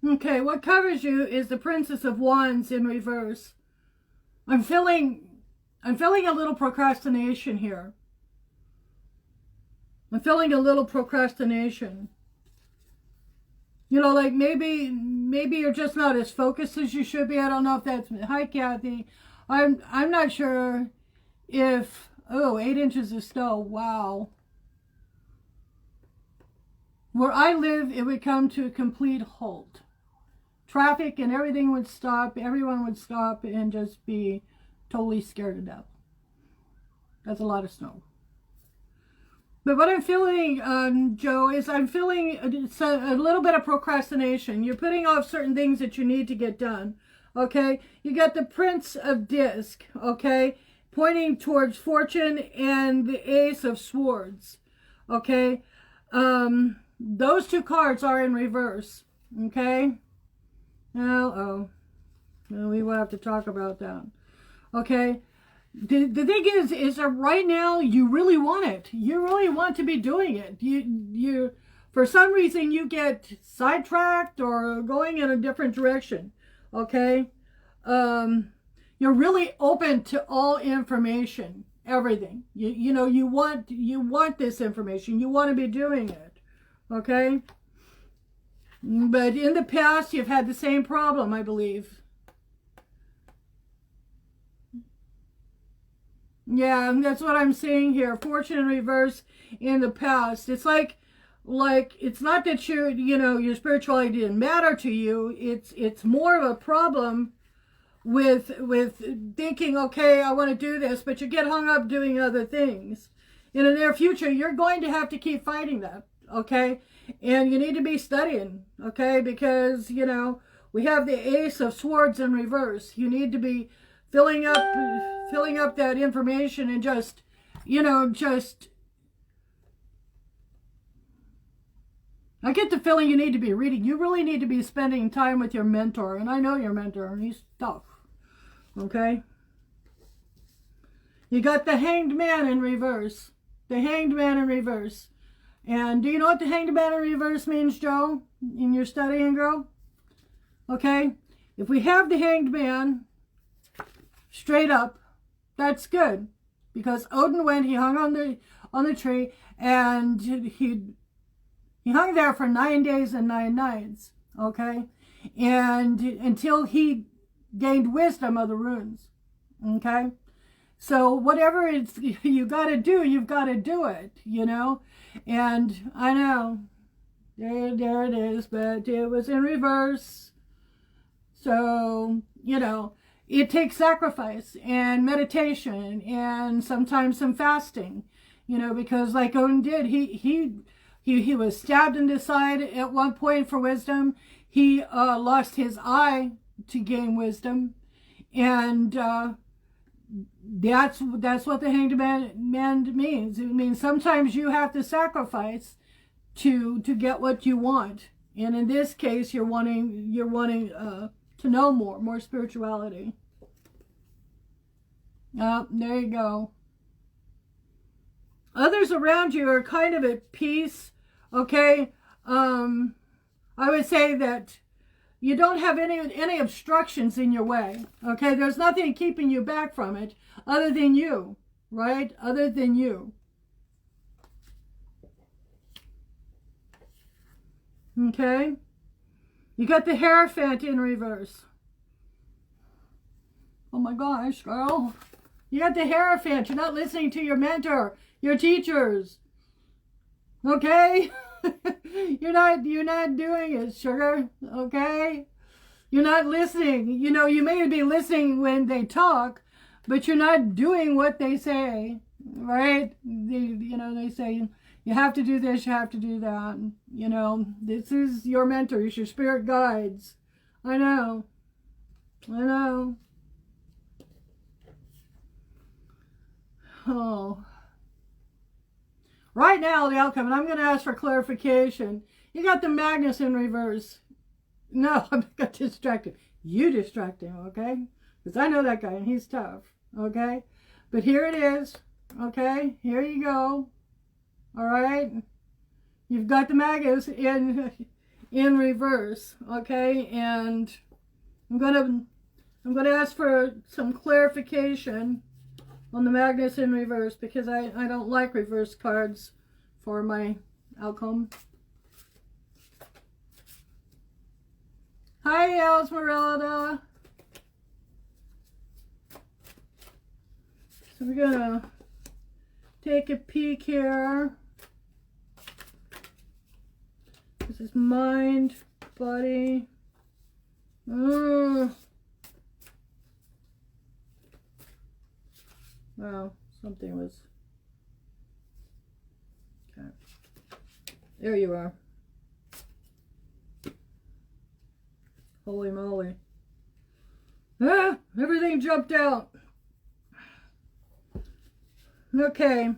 Okay, what covers you is the Princess of Wands in reverse. I'm feeling a little procrastination here. I'm feeling a little procrastination. You know, like maybe you're just not as focused as you should be. I don't know if that's... Hi, Kathy. I'm not sure if... Oh, 8 inches of snow. Wow. Where I live, it would come to a complete halt. Traffic and everything would stop. Everyone would stop and just be totally scared to death. That's a lot of snow. But what I'm feeling, Joe, is I'm feeling a little bit of procrastination. You're putting off certain things that you need to get done. Okay? You got the Prince of Disc, okay? Pointing towards fortune and the Ace of Swords. Okay? Those two cards are in reverse. Okay? Well, we will have to talk about that. Okay? The thing is that right now you really want it. You really want to be doing it. You for some reason you get sidetracked or going in a different direction. Okay? You're really open to all information, everything. You know, you want this information. You want to be doing it. Okay? But in the past, you've had the same problem, I believe. Yeah, and that's what I'm seeing here. Fortune in reverse in the past. It's like it's not that your spirituality didn't matter to you. It's more of a problem with thinking, okay, I want to do this, but you get hung up doing other things. In the near future, you're going to have to keep fighting that, okay? And you need to be studying, okay? Because, we have the Ace of Swords in reverse. You need to be filling up that information and just I get the feeling you need to be reading. You really need to be spending time with your mentor. And I know your mentor, and he's tough, okay? You got the Hanged Man in reverse. The Hanged Man in reverse. And do you know what the Hanged Man in reverse means, Joe? In your studying, girl? Okay? If we have the Hanged Man straight up, that's good. Because Odin went, he hung on the tree, and he hung there for 9 days and 9 nights. Okay? And until he gained wisdom of the runes. Okay? So whatever you got to do, you've got to do it, And I know, there it is, but it was in reverse. So, it takes sacrifice and meditation and sometimes some fasting, because like Odin did, he was stabbed in the side at one point for wisdom. He lost his eye to gain wisdom, and that's what the Hanged Man means. It means sometimes you have to sacrifice to get what you want, and in this case, you're wanting to know more spirituality. There you go. Others around you are kind of at peace. Okay, I would say that you don't have any obstructions in your way. Okay, there's nothing keeping you back from it other than you, right? Other than you. Okay? You got the Hierophant in reverse. Oh my gosh, girl. You got the Hierophant. You're not listening to your mentor, your teachers. Okay? You're not doing it, sugar. Okay? You're not listening. You know, you may be listening when they talk, but you're not doing what they say. Right? They say, you have to do this, you have to do that. You know, this is your mentor, it's your spirit guides. I know. Oh. Right now, the outcome, and I'm going to ask for clarification. You got the Magnus in reverse. No, I got distracted. You distract him, okay? Because I know that guy, and he's tough, okay? But here it is, okay? Here you go, all right? You've got the Magus in reverse, okay? And I'm gonna ask for some clarification on the Magnus in reverse, because I don't like reverse cards for my outcome. Hi, Esmeralda. So we're gonna take a peek here. This is mind, body. Wow, something was... Okay. There you are. Holy moly. Ah, everything jumped out. Okay.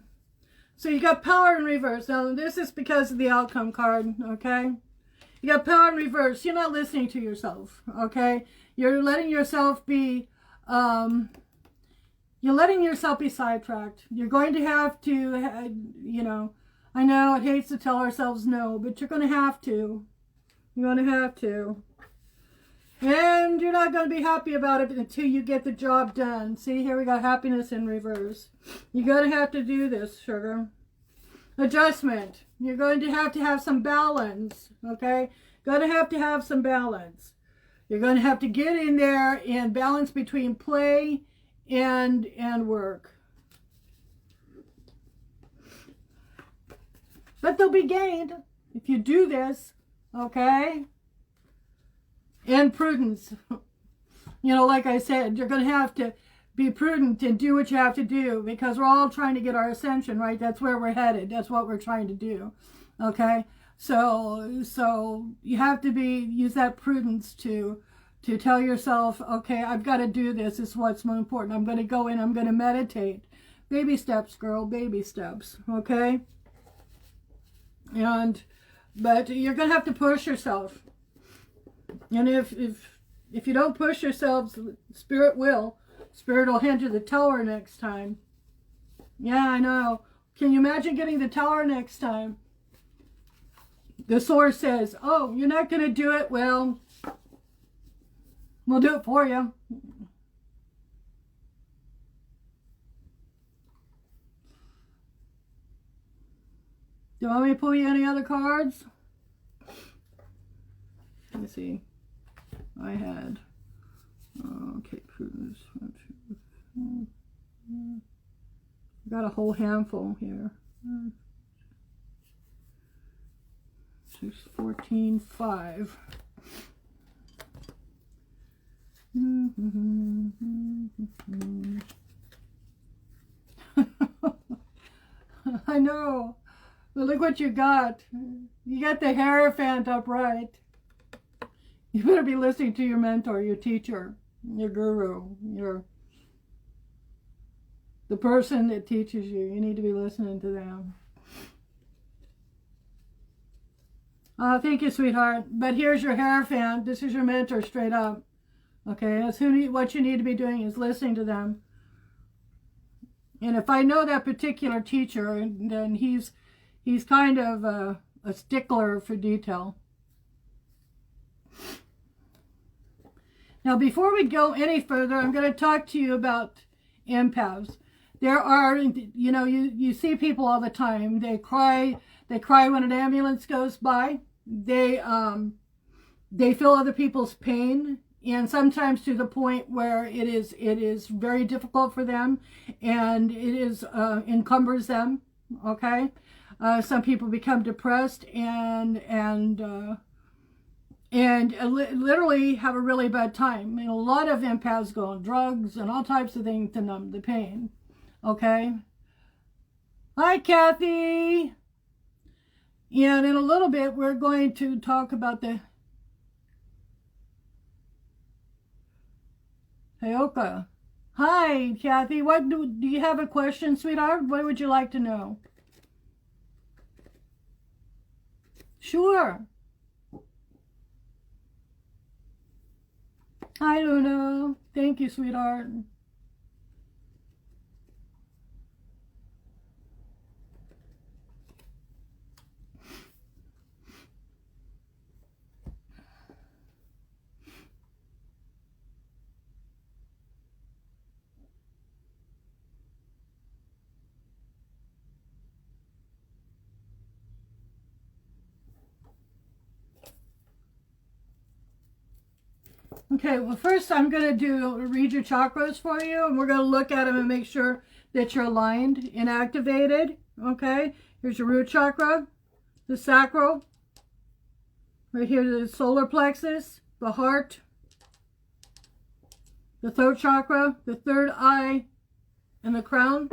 So you got power in reverse. Now this is because of the outcome card, okay? You got power in reverse. You're not listening to yourself, okay? You're letting yourself be, sidetracked. You're going to have to, I know it hates to tell ourselves no, but you're going to have to. You're going to have to. And you're not going to be happy about it until you get the job done. See, here we got happiness in reverse. You're going to have to do this, sugar. Adjustment. You're going to have some balance, okay? Going to have some balance. You're going to have to get in there and balance between play and work. But they'll be gained if you do this, okay? And prudence. Like I said, you're going to have to be prudent and do what you have to do, because we're all trying to get our ascension, right? That's where we're headed. That's what we're trying to do. Okay? So you have to use that prudence to tell yourself, okay, I've got to do this. This is what's more important. I'm going to go in. I'm going to meditate. Baby steps, girl. Baby steps. Okay? But you're going to have to push yourself. And if you don't push yourselves, Spirit will hand you the tower next time. Yeah, I know. Can you imagine getting the tower next time? The source says, oh, you're not going to do it? Well, we'll do it for you. Do you want me to pull you any other cards? Let me see. I had, okay, prudence. Got a whole handful here. 6, 14, 5. I know. But look what you got. You got the Hierophant upright. You better be listening to your mentor, your teacher, your guru, the person that teaches you. You need to be listening to them. Thank you, sweetheart. But here's your Hierophant. This is your mentor straight up. Okay, that's what you need to be doing is listening to them. And if I know that particular teacher, then he's kind of a stickler for detail. Now, before we go any further, I'm going to talk to you about empaths. There are, you see people all the time. They cry when an ambulance goes by, they feel other people's pain, and sometimes to the point where it is very difficult for them, and it is encumbers them. Okay, some people become depressed and literally have a really bad time. And a lot of empaths go on drugs and all types of things to numb the pain. Okay. Hi, Kathy. And in a little bit, we're going to talk about the Heyoka. Hi, Kathy. What do you have a question, sweetheart? What would you like to know? Sure. I don't know. Thank you, sweetheart. Okay, well, first I'm going to read your chakras for you, and we're going to look at them and make sure that you're aligned and activated. Okay, here's your root chakra, the sacral, right here, the solar plexus, the heart, the throat chakra, the third eye, and the crown.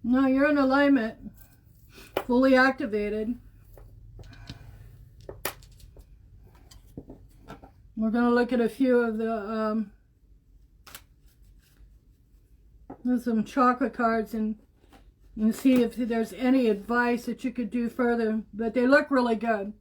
Now you're in alignment, fully activated. We're going to look at a few of the there's some chakra cards and see if there's any advice that you could do further, but they look really good.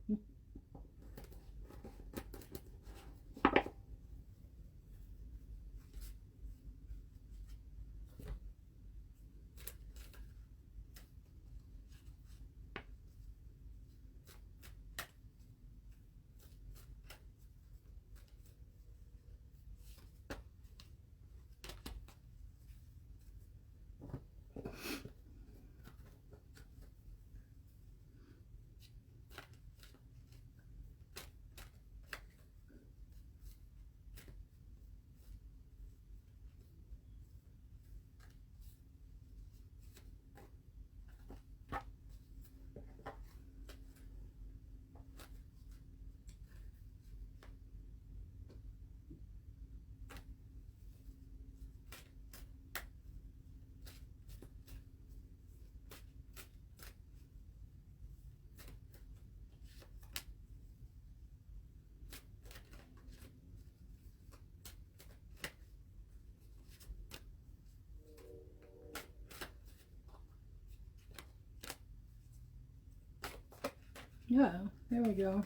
Yeah, there we go.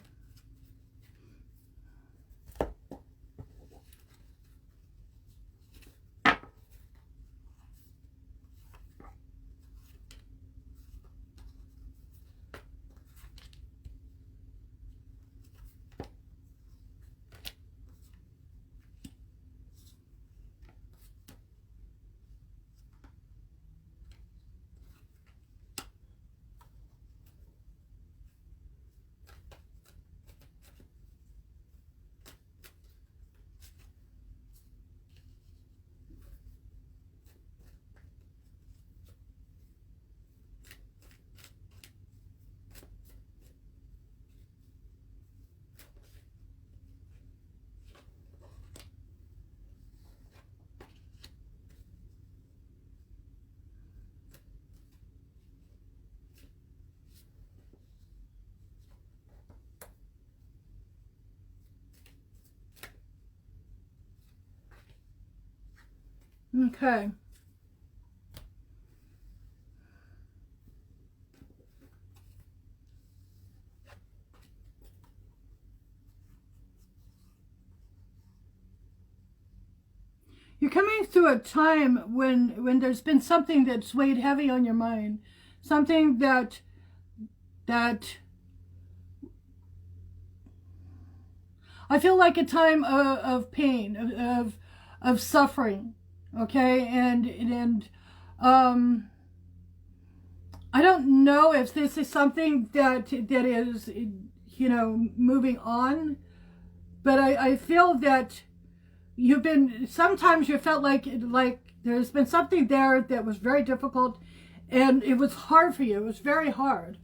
Okay. You're coming through a time when there's been something that's weighed heavy on your mind, something that I feel like a time of pain, of suffering, okay, and I don't know if this is something that is, you know, moving on, but I feel that you've been, sometimes you felt like there's been something there that was very difficult, and it was hard for you. It was very hard,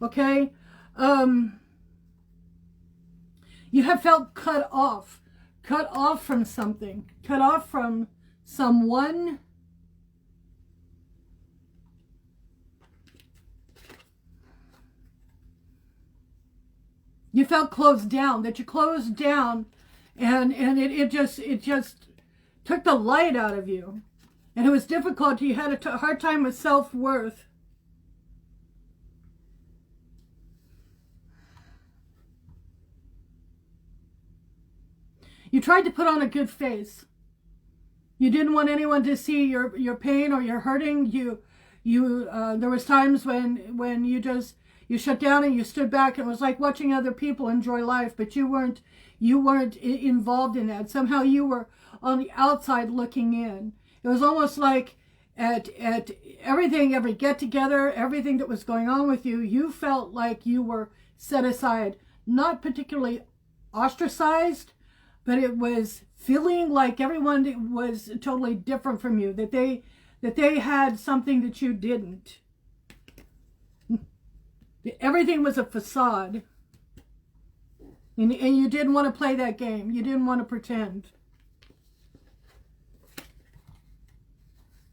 okay? You have felt cut off from something, cut off from someone. You felt closed down, that you closed down, and it just took the light out of you. And it was difficult. You had a hard time with self-worth. You tried to put on a good face. You didn't want anyone to see your pain or your hurting. There was times when you shut down and you stood back, and it was like watching other people enjoy life, but you weren't involved in that. Somehow you were on the outside looking in. It was almost like at everything, every get together, everything that was going on with you, you felt like you were set aside, not particularly ostracized, but it was feeling like everyone was totally different from you, that they had something that you didn't. Everything was a facade. And you didn't want to play that game. You didn't want to pretend.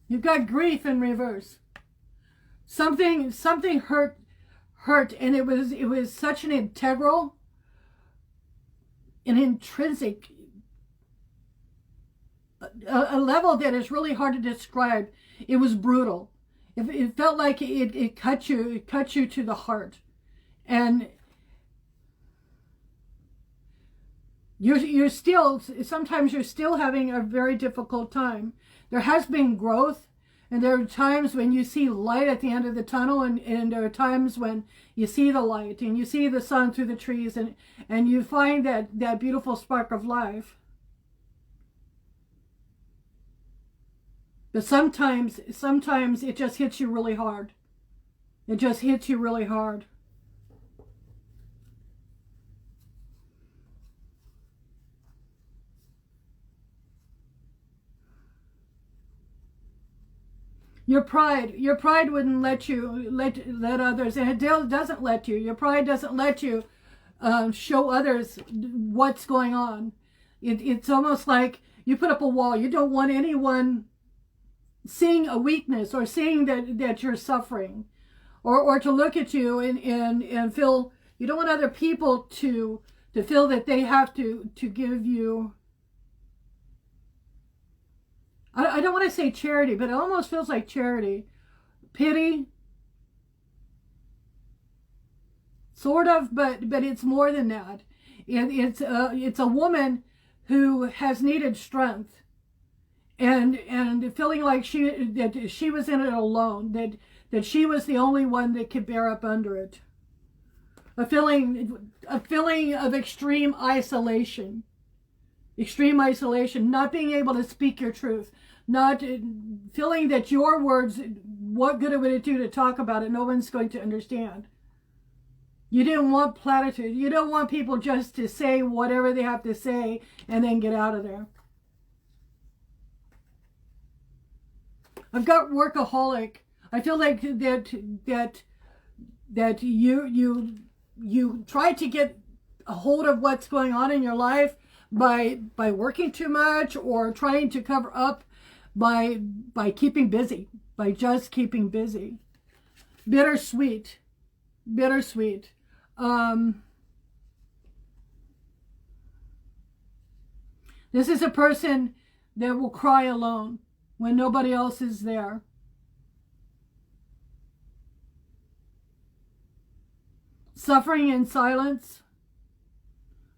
You've got grief in reverse. Something hurt, and it was such an integral, an intrinsic, a level that is really hard to describe. It was brutal. It felt like it cut you to the heart, and sometimes you're still having a very difficult time. There has been growth, and there are times when you see light at the end of the tunnel, and there are times when you see the light and you see the sun through the trees, and you find that beautiful spark of life. But sometimes it just hits you really hard. It just hits you really hard. Your pride wouldn't let you let others, and it doesn't let you. Your pride doesn't let you show others what's going on. It's almost like you put up a wall. You don't want anyone seeing a weakness or seeing that you're suffering, or to look at you and feel. You don't want other people to feel that they have to give you, I don't want to say charity, but it almost feels like charity. Pity. Sort of, but it's more than that. It's a woman who has needed strength, and feeling like that she was in it alone, that she was the only one that could bear up under it. A feeling of extreme isolation. Extreme isolation, not being able to speak your truth, not feeling that your words, what good would it do to talk about it? No one's going to understand. You didn't want platitude. You don't want people just to say whatever they have to say and then get out of there. I've got workaholic. I feel like that you try to get a hold of what's going on in your life by working too much, or trying to cover up by keeping busy, by just keeping busy. Bittersweet. This is a person that will cry alone. when nobody else is there. Suffering in silence.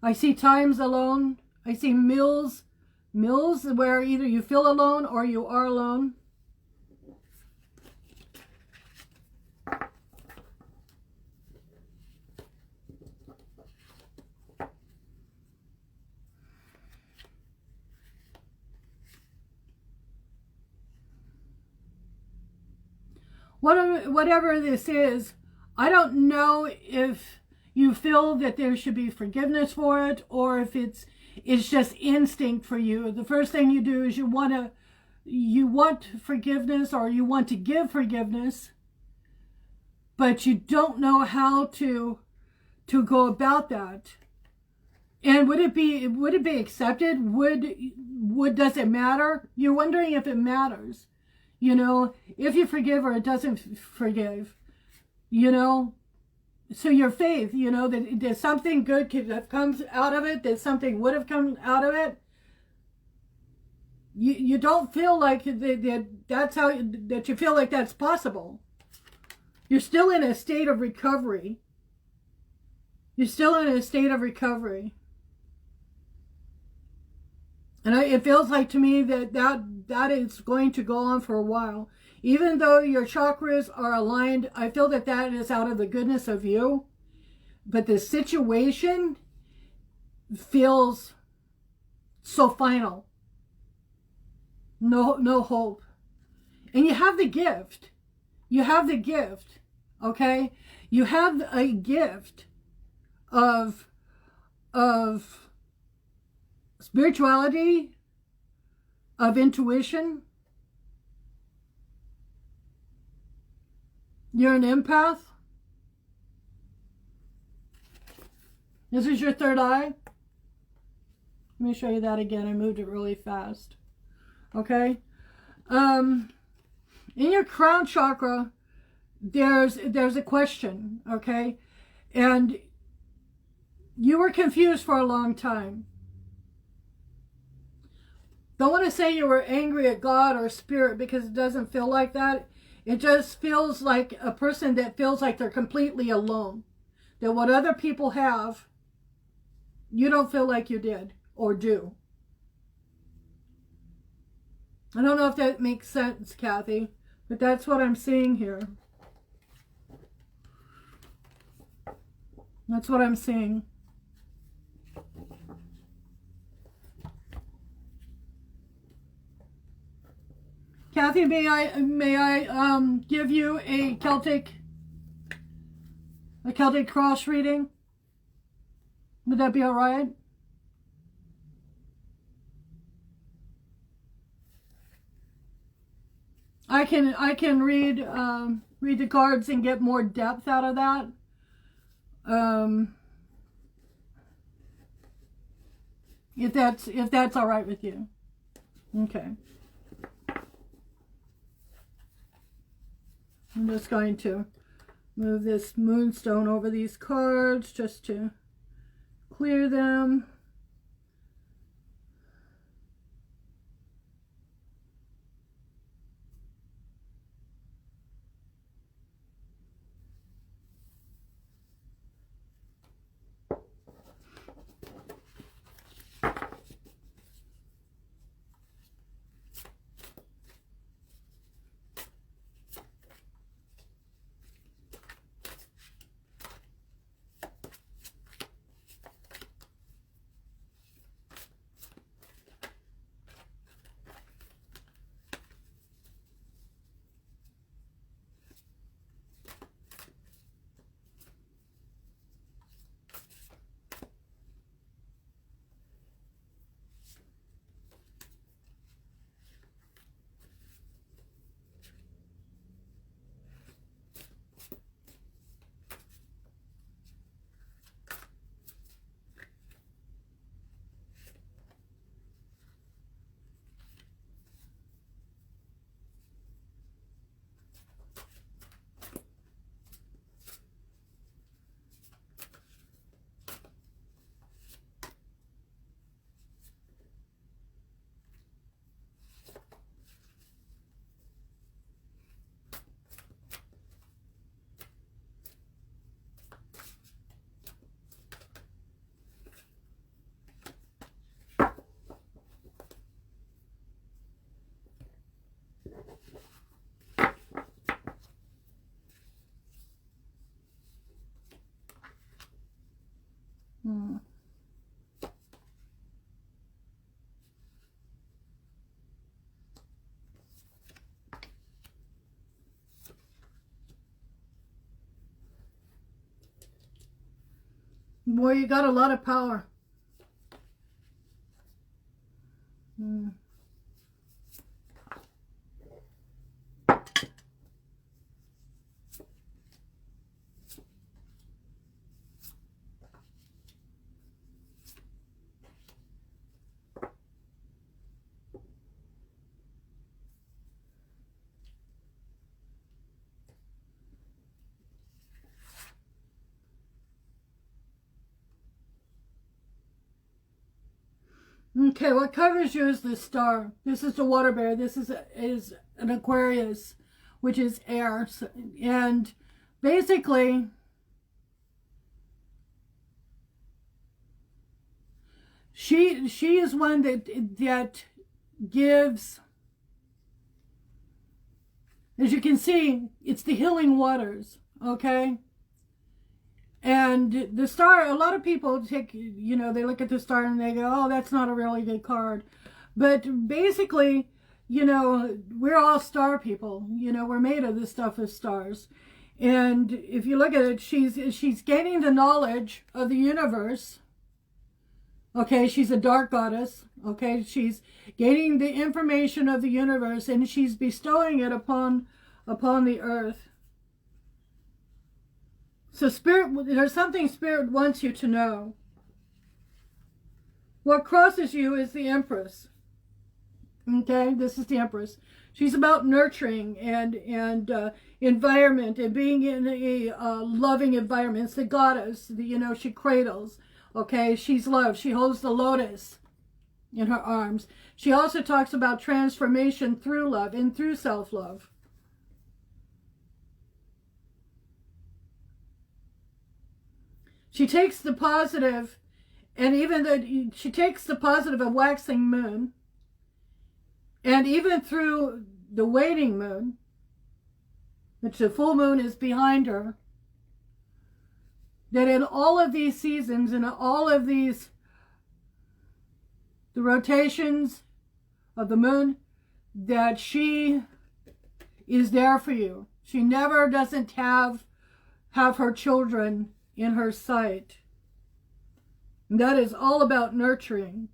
I see times alone. I see meals where either you feel alone or you are alone. Whatever this is, I don't know if you feel that there should be forgiveness for it, or if it's just instinct for you. The first thing you do is you want forgiveness, or you want to give forgiveness, but you don't know how to go about that. And would it be accepted? Does it matter? You're wondering if it matters. You know, if you forgive or it doesn't forgive, you know. So your faith, you know, that something good could have come out of it, that something would have come out of it. You don't feel like that's how, that you feel like that's possible. You're still in a state of recovery. You're still in a state of recovery. And it feels like to me that is going to go on for a while. Even though your chakras are aligned, I feel that is out of the goodness of you. But the situation feels so final. No hope. And you have the gift. You have the gift, okay? You have a gift of spirituality, of intuition. You're an empath. This is your third eye. Let me show you that again. I moved it really fast. Okay. In your crown chakra, there's a question. Okay. And you were confused for a long time. Don't want to say you were angry at God or spirit, because it doesn't feel like that. It just feels like a person that feels like they're completely alone. That what other people have, you don't feel like you did or do. I don't know if that makes sense, Kathy, but that's what I'm seeing here. That's what I'm seeing. Kathy, may I give you a Celtic cross reading? Would that be all right? I can read the cards and get more depth out of that. If that's all right with you. Okay. I'm just going to move this moonstone over these cards just to clear them. Boy, you got a lot of power. Mm. Okay, what covers you is the star. This is the water bear. This is an Aquarius, which is air. And basically, she is one that gives, as you can see, it's the healing waters, okay? And the star, a lot of people take, you know, they look at the star and they go, oh, that's not a really good card. But basically, you know, we're all star people. You know, we're made of this stuff of stars. And if you look at it, she's gaining the knowledge of the universe. Okay, she's a dark goddess. Okay, she's gaining the information of the universe and she's bestowing it upon the earth. So Spirit, there's something Spirit wants you to know. What crosses you is the Empress. Okay, this is the Empress. She's about nurturing and environment and being in a loving environment. It's the goddess, you know, she cradles. Okay, she's love. She holds the lotus in her arms. She also talks about transformation through love and through self-love. She takes the positive, and she takes the positive of waxing moon, and even through the waning moon, which the full moon is behind her, that in all of these seasons and all of these, the rotations of the moon, that she is there for you. She never doesn't have her children in her sight. And that is all about nurturing.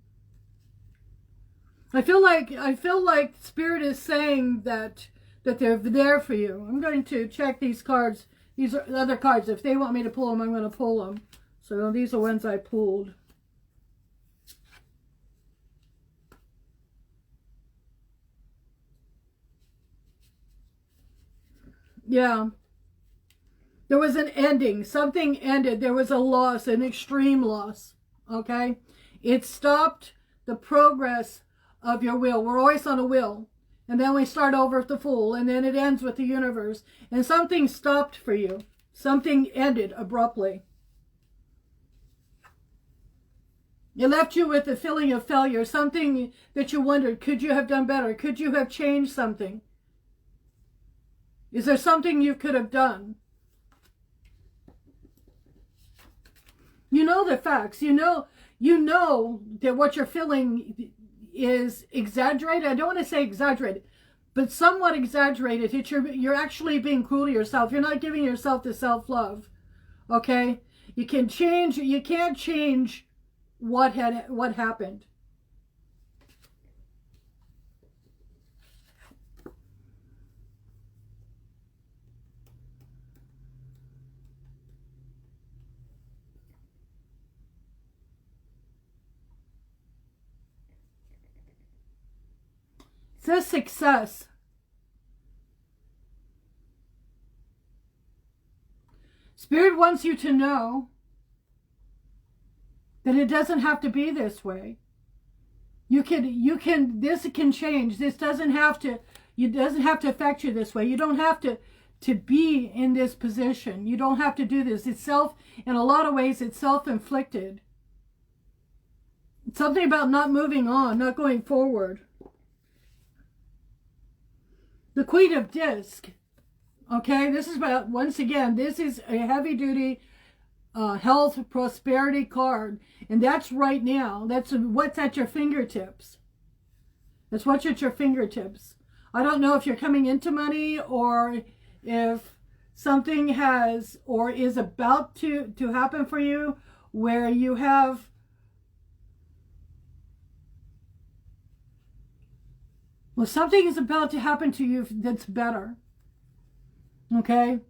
I feel like Spirit is saying that they're there for you. I'm going to check these cards. These are other cards. If they want me to pull them, I'm going to pull them. So these are ones I pulled. Yeah. There was an ending. Something ended. There was a loss, an extreme loss. Okay? It stopped the progress of your will. We're always on a wheel. And then we start over at the Fool. And then it ends with the universe. And something stopped for you. Something ended abruptly. It left you with a feeling of failure. Something that you wondered, could you have done better? Could you have changed something? Is there something you could have done? You know the facts. You know that what you're feeling is exaggerated. I don't want to say exaggerated, but somewhat exaggerated. You're actually being cruel to yourself. You're not giving yourself the self-love. Okay? You can't change what happened. It says success. Spirit wants you to know that it doesn't have to be this way. This can change. This doesn't have to affect you this way. You don't have to be in this position. You don't have to do this. In a lot of ways, it's self-inflicted. It's something about not moving on, not going forward. The Queen of Disc. Okay, this is about, once again, this is a heavy-duty health prosperity card. And that's right now. That's what's at your fingertips. That's what's at your fingertips. I don't know if you're coming into money or if something has or is about to happen for you, where you have something is about to happen to you that's better. Okay?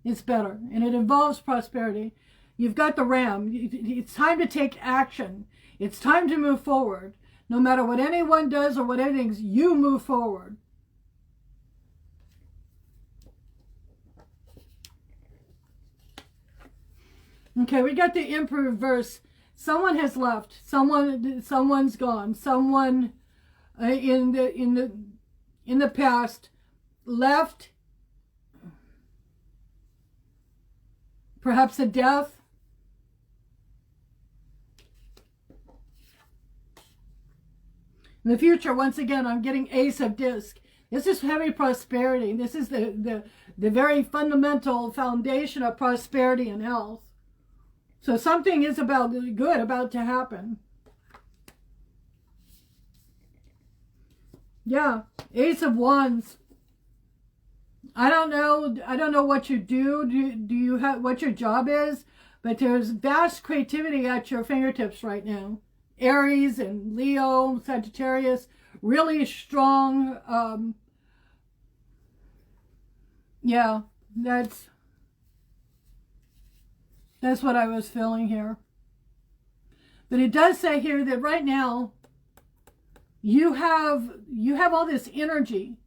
It's better. And it involves prosperity. You've got the ram. It's time to take action. It's time to move forward. No matter what anyone does or what anything, you move forward. Okay, we got the Emperor reverse. Someone has left. Someone's gone. Someone in the past left. Perhaps a death. In the future, once again, I'm getting Ace of Disc. This is heavy prosperity. This is the very fundamental foundation of prosperity and health. So something is good about to happen. Yeah, Ace of Wands. I don't know what you do. Do you have what your job is? But there's vast creativity at your fingertips right now. Aries and Leo, Sagittarius, really strong. Yeah, that's what I was feeling here. But it does say here that right now you have all this energy,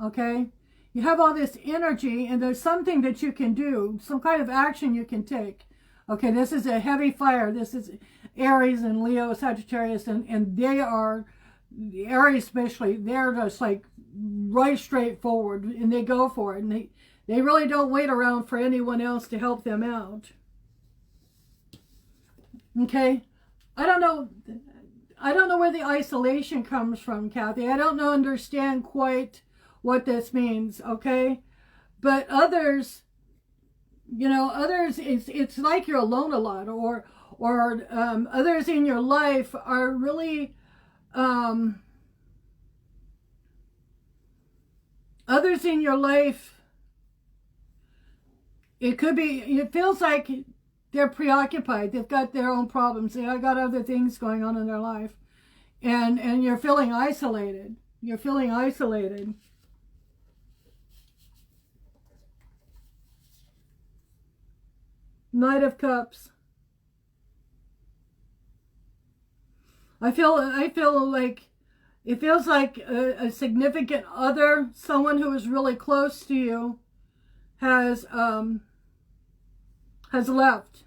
okay? You have all this energy, and there's something that you can do, some kind of action you can take. Okay, this is a heavy fire. This is Aries and Leo, Sagittarius, and they are, Aries especially, they're just like right straight forward, and they go for it, and they really don't wait around for anyone else to help them out. Okay, I don't know where the isolation comes from, Kathy. I don't understand quite what this means, okay? But others, it's like you're alone a lot, or others in your life are really, others in your life, it feels like they're preoccupied. They've got their own problems. They've got other things going on in their life. And you're feeling isolated. You're feeling isolated. Knight of Cups. I feel like it feels like a significant other, someone who is really close to you, has left.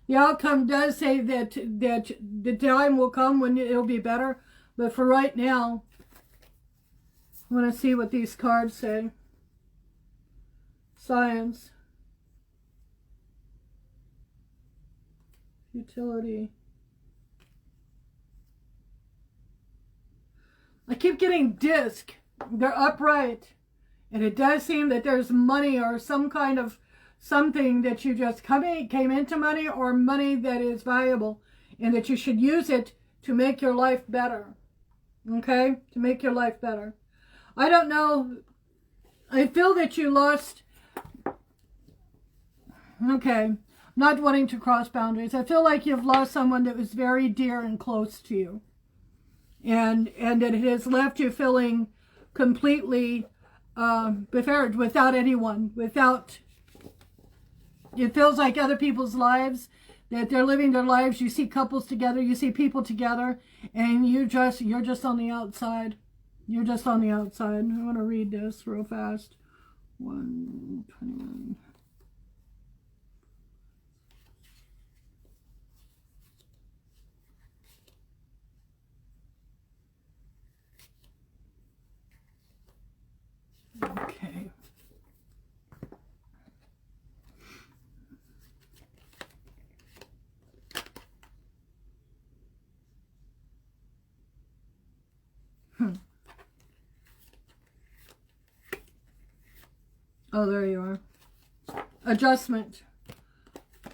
The outcome does say that the time will come when it'll be better, but for right now, I want to see what these cards say. Science. Futility. I keep getting disc. They're upright. And it does seem that there's money or some kind of something that you just came into money, or money that is valuable, and that you should use it to make your life better. Okay? To make your life better. I don't know. I feel that you lost. Okay. Not wanting to cross boundaries. I feel like you've lost someone that was very dear and close to you. And that it has left you feeling completely befriended, without anyone, it feels like other people's lives, that they're living their lives. You see couples together, you see people together, and you're just on the outside. You're just on the outside. I want to read this real fast. 121. Okay. Oh, there you are. Adjustment.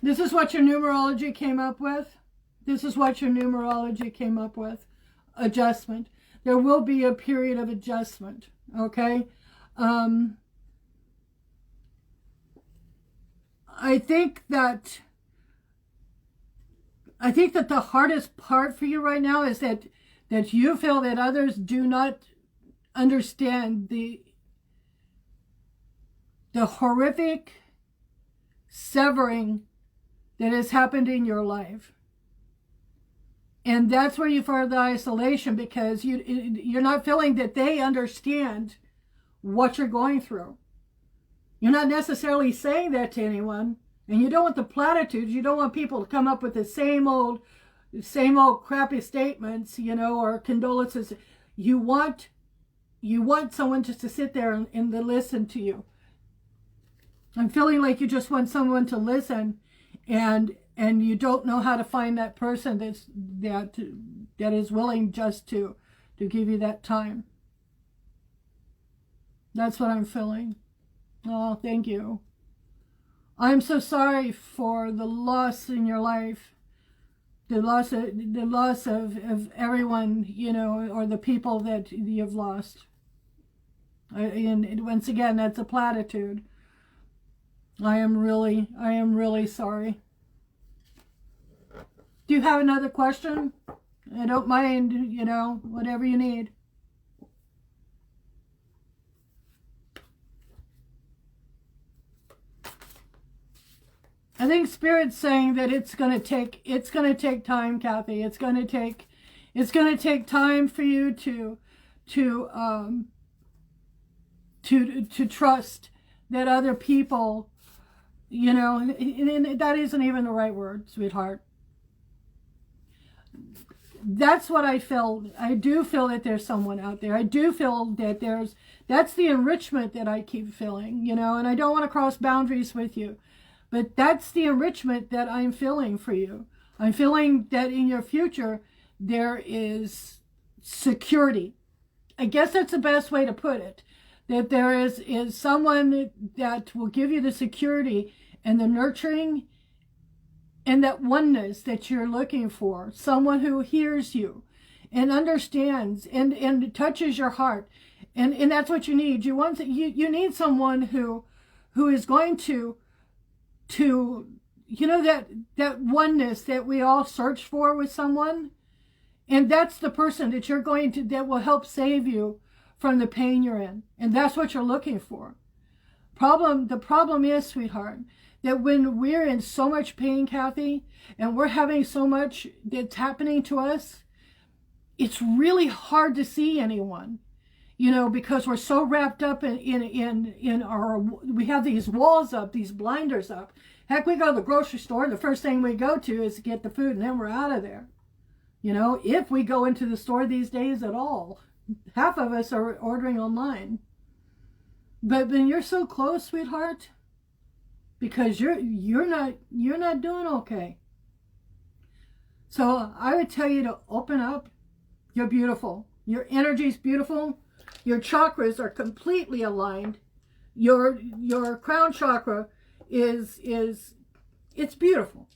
This is what your numerology came up with. This is what your numerology came up with. Adjustment. There will be a period of adjustment. Okay? Um, I think that the hardest part for you right now is that you feel that others do not understand the horrific severing that has happened in your life. And that's where you feel the isolation, because you're not feeling that they understand what you're going through. You're not necessarily saying that to anyone, and you don't want the platitudes. You don't want people to come up with the same old crappy statements, or condolences. You want someone just to sit there and to listen to you. I'm feeling like you just want someone to listen, and you don't know how to find that person that is willing just to give you that time. That's what I'm feeling. Oh, thank you. I'm so sorry for the loss in your life, the loss of everyone, or the people that you've lost. And once again, that's a platitude. I am really sorry. Do you have another question? I don't mind, whatever you need. I think Spirit's saying that it's going to take time, Kathy. It's going to take time for you to trust that other people, and that isn't even the right word, sweetheart. That's what I feel. I do feel that there's someone out there. I do feel that that's the enrichment that I keep feeling, and I don't want to cross boundaries with you. But that's the enrichment that I'm feeling for you. I'm feeling that in your future, there is security. I guess that's the best way to put it. That there is someone that will give you the security and the nurturing and that oneness that you're looking for. Someone who hears you and understands and touches your heart. And that's what you need. You need someone who is going to that oneness that we all search for with someone. And that's the person that will help save you from the pain you're in. And that's what you're looking for. The problem is, sweetheart, that when we're in so much pain, Kathy, and we're having so much that's happening to us, it's really hard to see anyone, because we're so wrapped up in our, we have these walls up, these blinders up. Heck, we go to the grocery store, and the first thing we go to is to get the food, and then we're out of there. If we go into the store these days at all, half of us are ordering online. But when you're so close, sweetheart, because you're not doing okay. So I would tell you to open up. You're beautiful. Your energy's beautiful. Your chakras are completely aligned. Your crown chakra is it's beautiful.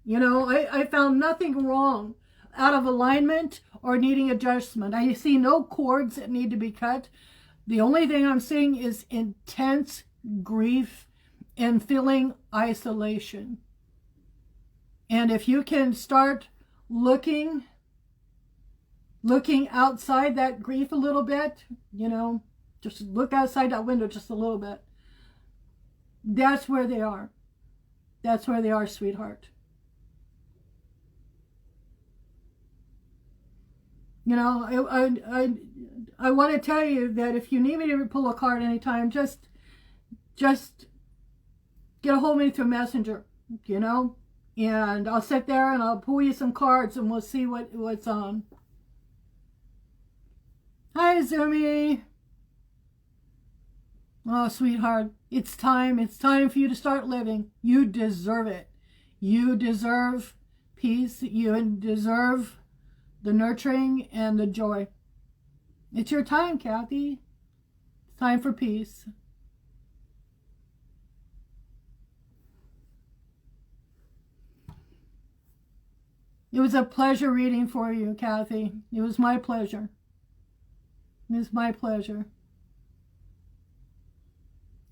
I found nothing wrong out of alignment or needing adjustment. I see no cords that need to be cut. The only thing I'm seeing is intense grief and feeling isolation. And if you can start looking outside that grief a little bit, just look outside that window just a little bit. That's where they are. That's where they are, sweetheart. I want to tell you that if you need me to pull a card anytime, just get a hold of me through Messenger, and I'll sit there and I'll pull you some cards and we'll see what's on. Hi, Zumi. Oh, sweetheart, it's time. It's time for you to start living. You deserve it. You deserve peace. You deserve the nurturing and the joy. It's your time, Kathy. It's time for peace. It was a pleasure reading for you, Kathy. It was my pleasure. It was my pleasure.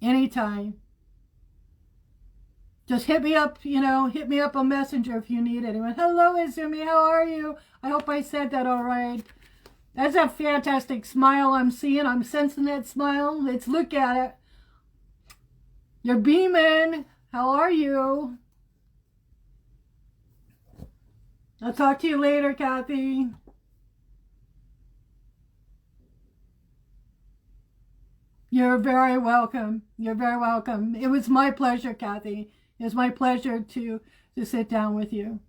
anytime. Just hit me up, hit me up on Messenger if you need anyone. Hello, Izumi, how are you? I hope I said that all right. That's a fantastic smile I'm seeing. I'm sensing that smile. Let's look at it. You're beaming. How are you? I'll talk to you later, Kathy. You're very welcome. You're very welcome. It was my pleasure, Kathy. It was my pleasure to sit down with you.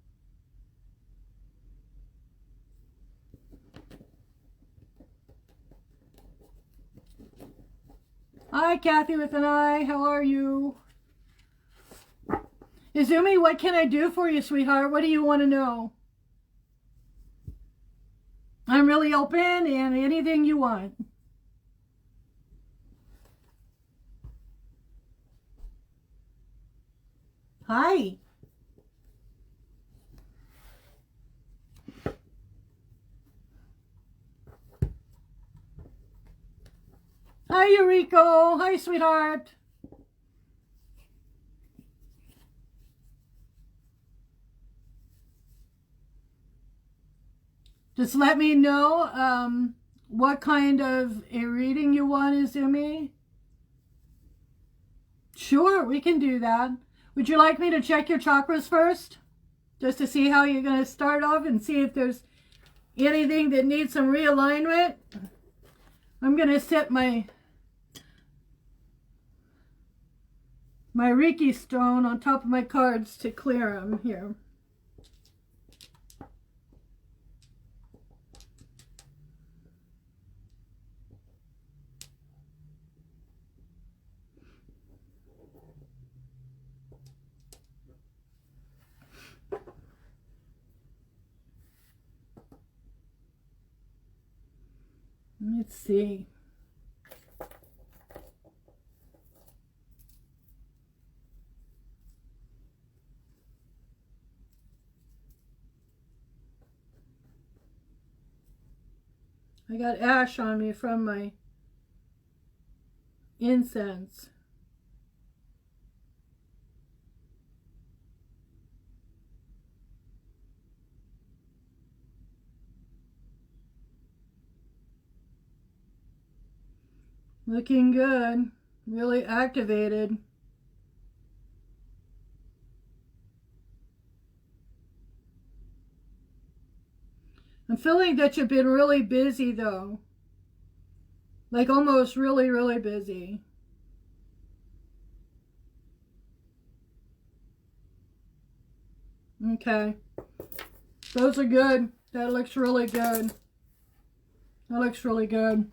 Hi, Kathy with an I. How are you? Izumi, what can I do for you, sweetheart? What do you want to know? I'm really open and anything you want. Hi. Hi, Eureka. Hi, sweetheart. Just let me know what kind of a reading you want, Izumi. Sure, we can do that. Would you like me to check your chakras first? Just to see how you're going to start off and see if there's anything that needs some realignment? I'm going to set my Reiki stone on top of my cards to clear them here. Let's see. I got ash on me from my incense. Looking good. Really activated. I'm feeling that you've been really busy though. Like almost really, really busy. Okay. Those are good. That looks really good. That looks really good.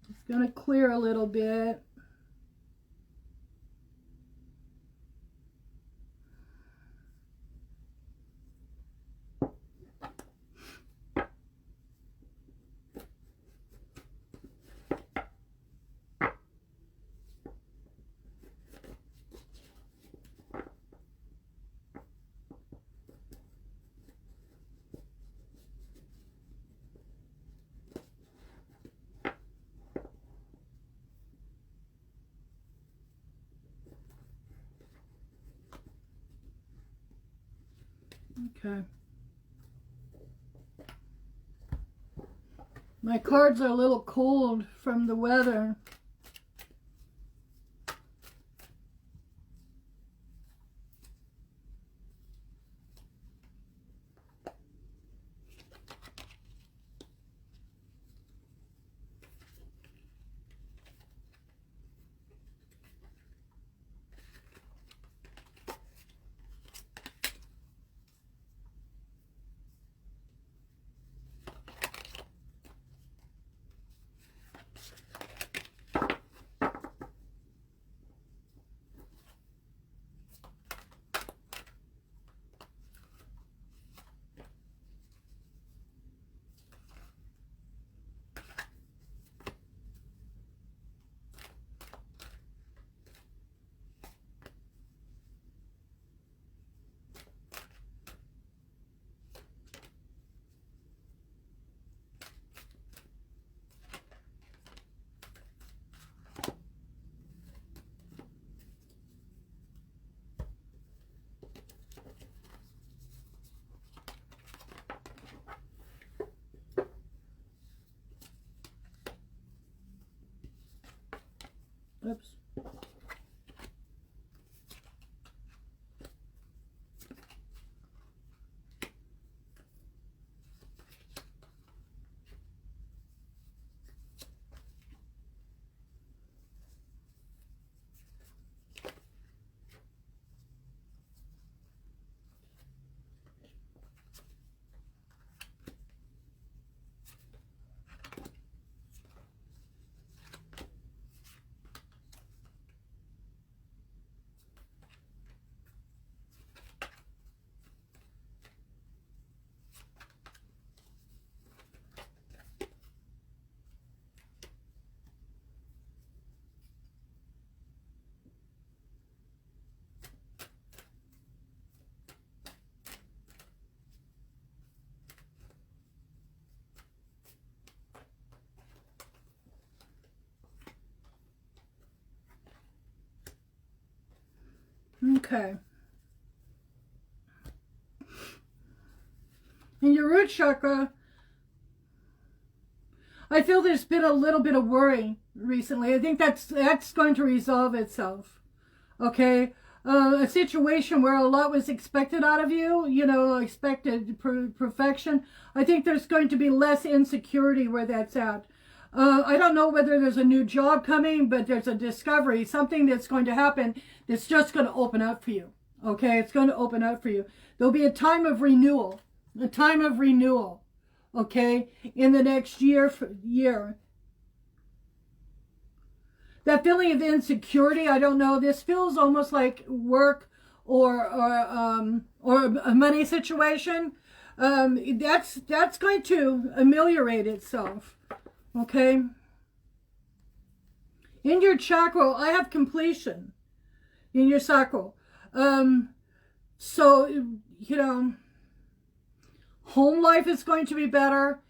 It's going to clear a little bit. Okay. My cards are a little cold from the weather. Oops. Okay. In your root chakra, I feel there's been a little bit of worry recently. I think that's going to resolve itself. Okay. A situation where a lot was expected out of you, you know, expected perfection. I think there's going to be less insecurity where that's at. I don't know whether there's a new job coming, but there's a discovery, something that's going to happen that's just going to open up for you. Okay, it's going to open up for you. There'll be a time of renewal, okay, in the next year. That feeling of insecurity, I don't know, this feels almost like work or a money situation. That's going to ameliorate itself. Okay. In your chakra, I have completion in your sacral. So, you know, home life is going to be better,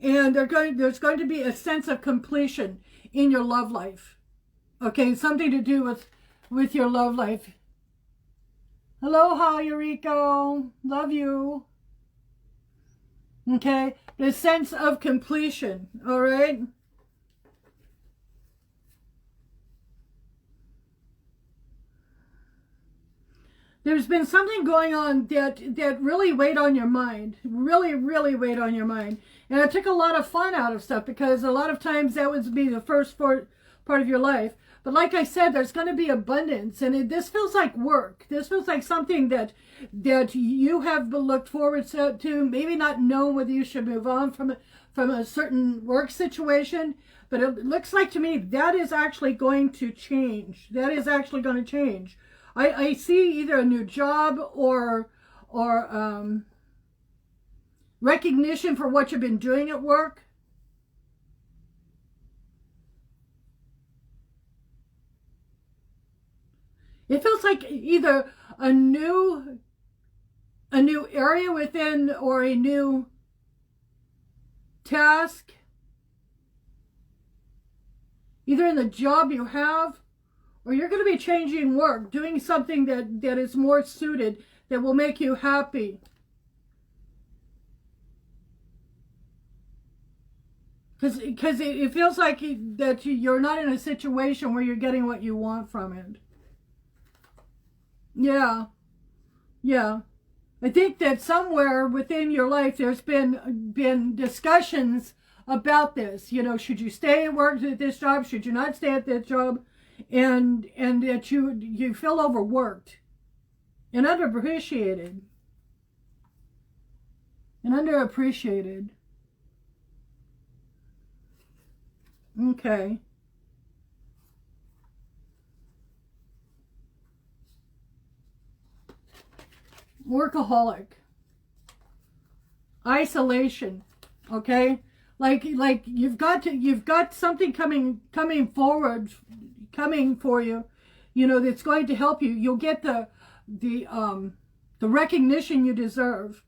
and there's going to be a sense of completion in your love life. Okay, something to do with your love life. Aloha, Eureka. Love you. Okay, the sense of completion, all right? There's been something going on that really weighed on your mind, really weighed on your mind. And it took a lot of fun out of stuff, because a lot of times that would be the first part of your life. But like I said, there's going to be abundance, and this feels like work. This feels like something that you have looked forward to, maybe not knowing whether you should move on from a certain work situation. But it looks like to me that is actually going to change. That is actually going to change. I see either a new job or recognition for what you've been doing at work. It feels like either a new area within, or a new task, either in the job you have, or you're going to be changing work, doing something that is more suited, that will make you happy. Because it feels like that you're not in a situation where you're getting what you want from it. Yeah. I think that somewhere within your life there's been discussions about this. You know, should you stay and work at this job? Should you not stay at this job? And that you feel overworked and underappreciated. Okay. Workaholic. Isolation. Okay? Like you've got something coming forward, coming for you, you know, that's going to help you. You'll get the recognition you deserve.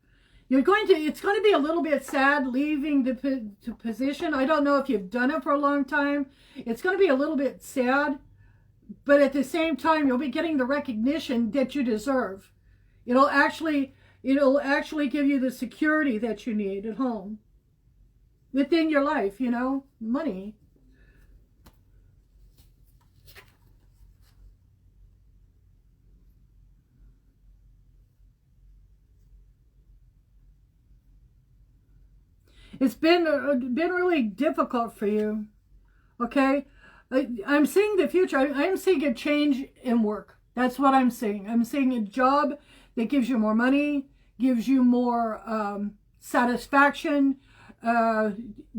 It's going to be a little bit sad leaving the position. I don't know if you've done it for a long time. It's going to be a little bit sad, but at the same time, you'll be getting the recognition that you deserve. It'll actually give you the security that you need at home, within your life, you know, money. It's been really difficult for you. Okay, I'm seeing the future. I'm seeing a change in work. That's what I'm seeing. I'm seeing a job that gives you more money, gives you more satisfaction,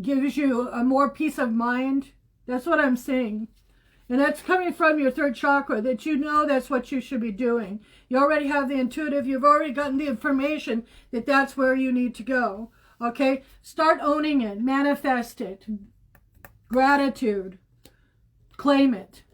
gives you a more peace of mind. That's what I'm seeing. And that's coming from your third chakra, that you know that's what you should be doing. You already have the intuitive. You've already gotten the information that that's where you need to go. Okay? Start owning it. Manifest it. Gratitude. Claim it.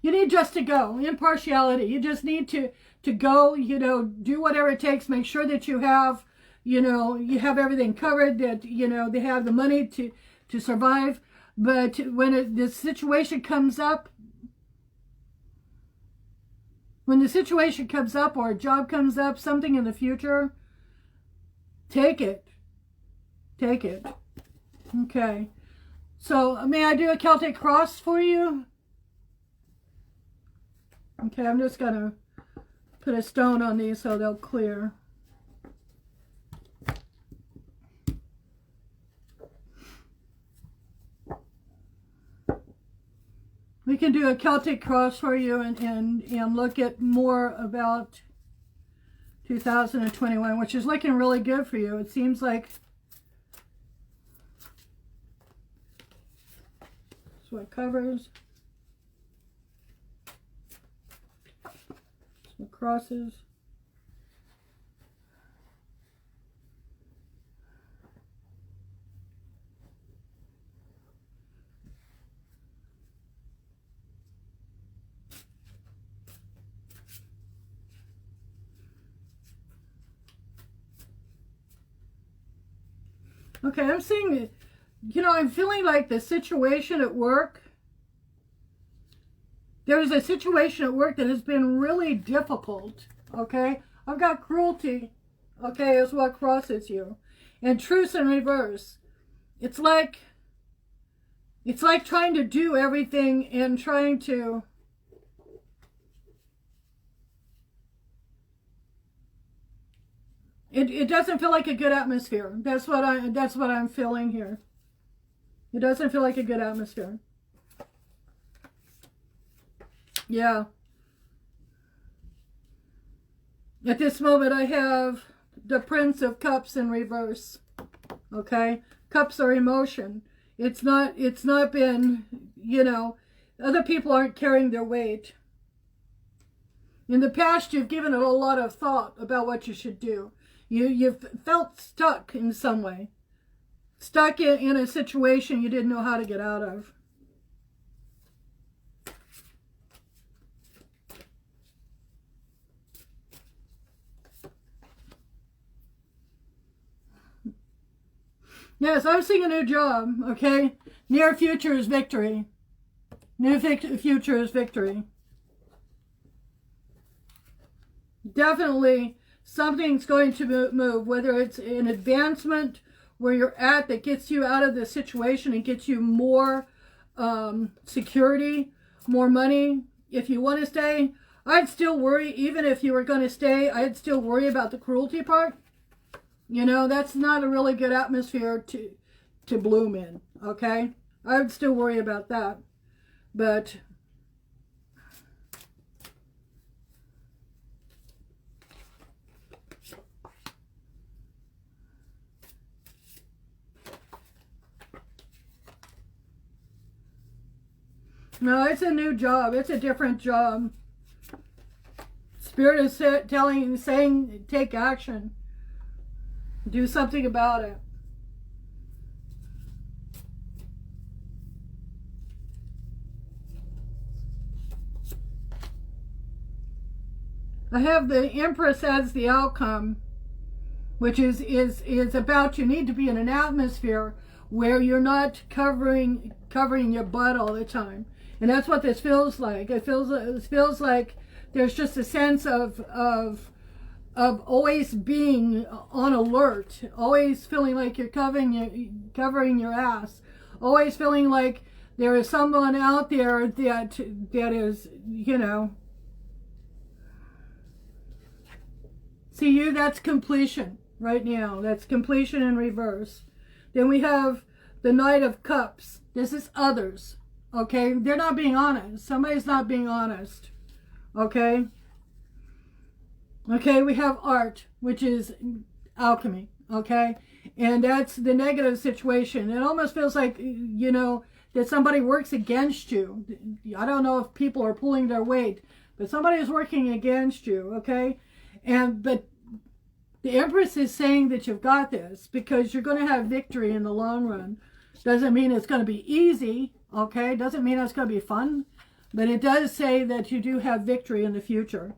You need just to go. Impartiality. You just need to go, do whatever it takes. Make sure that you have, you have everything covered, that, they have the money to survive. But when the situation comes up, or a job comes up, something in the future, take it. Take it. Okay. So, may I do a Celtic cross for you? Okay, I'm just going to put a stone on these so they'll clear. We can do a Celtic cross for you and look at more about 2021, which is looking really good for you. It seems like that's what covers. That's what crosses. Okay, I'm seeing, I'm feeling like the situation at work. There's a situation at work that has been really difficult, okay? I've got cruelty, okay, is what crosses you. And truth in reverse. It's like trying to do everything and trying to... It doesn't feel like a good atmosphere. That's what I'm feeling here. It doesn't feel like a good atmosphere. Yeah. At this moment, I have the Prince of Cups in reverse. Okay? Cups are emotion. It's not been, other people aren't carrying their weight. In the past, you've given it a lot of thought about what you should do. You've felt stuck in some way. Stuck in a situation you didn't know how to get out of. Yes, I'm seeing a new job, okay? Near future is victory. Near future is victory. Definitely something's going to move, whether it's an advancement where you're at that gets you out of the situation and gets you more security, more money. If you want to stay, I'd still worry. Even if you were going to stay, I'd still worry about the cruelty part. That's not a really good atmosphere to bloom in, okay? I would still worry about that. But no, it's a new job. It's a different job. Spirit is saying, take action. Do something about it. I have the Empress as the outcome, which is about you need to be in an atmosphere where you're not covering your butt all the time. And that's what this feels like. It feels like there's just a sense of always being on alert, always feeling like you're covering your ass, always feeling like there is someone out there that is, See you, that's completion right now. That's completion in reverse. Then we have the Knight of Cups. This is others. Okay, they're not being honest. Somebody's not being honest. Okay. Okay, we have art, which is alchemy. Okay, and that's the negative situation. It almost feels like, you know, that somebody works against you. I don't know if people are pulling their weight, but somebody is working against you. Okay, but the Empress is saying that you've got this because you're going to have victory in the long run. Doesn't mean it's going to be easy. Okay, doesn't mean it's going to be fun, but it does say that you do have victory in the future.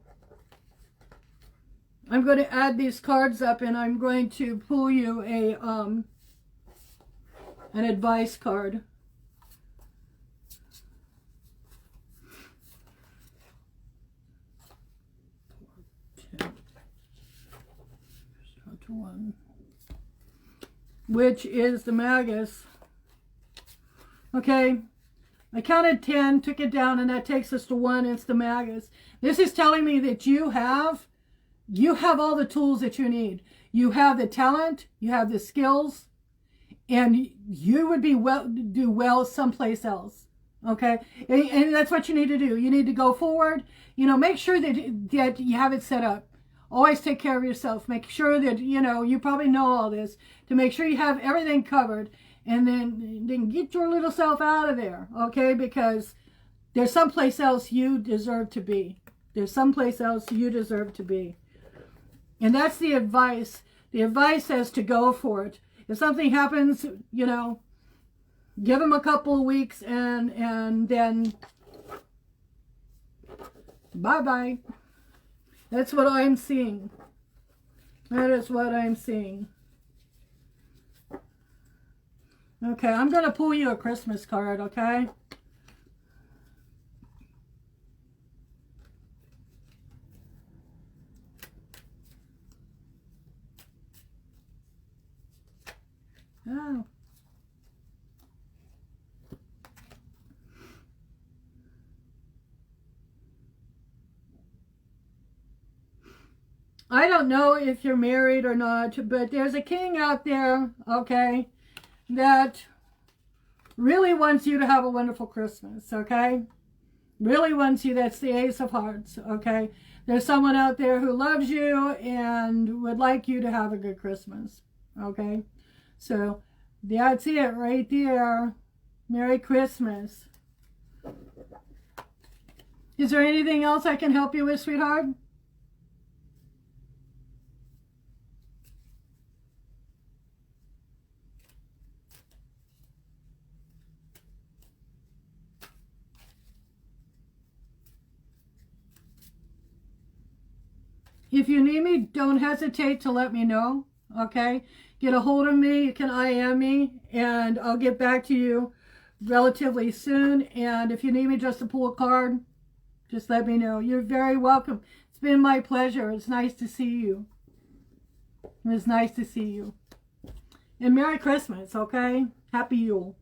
I'm going to add these cards up, and I'm going to pull you an advice card. One, which is the Magus. Okay, I counted 10, took it down, and that takes us to 1. It's the Magus. This is telling me that you have all the tools that you need. You have the talent, you have the skills, and you would do well someplace else. Okay, and that's what you need to do. You need to go forward. You know, make sure that you have it set up. Always take care of yourself. Make sure that, you know, you probably know all this, to make sure you have everything covered, and then get your little self out of there, okay? Because there's someplace else you deserve to be. There's someplace else you deserve to be. And that's the advice. The advice says to go for it. If something happens, you know, give them a couple of weeks and then bye-bye. That's what I'm seeing. That is what I'm seeing. Okay, I'm going to pull you a Christmas card, okay? Oh. I don't know if you're married or not, but there's a king out there, okay, that really wants you to have a wonderful Christmas, okay? Really wants you. That's the Ace of Hearts, okay? There's someone out there who loves you and would like you to have a good Christmas, okay? So that's it right there. Merry Christmas. Is there anything else I can help you with, sweetheart? If you need me, don't hesitate to let me know, okay? Get a hold of me. You can IM me, and I'll get back to you relatively soon. And if you need me just to pull a card, just let me know. You're very welcome. It's been my pleasure. It's nice to see you. It was nice to see you. And Merry Christmas, okay? Happy Yule.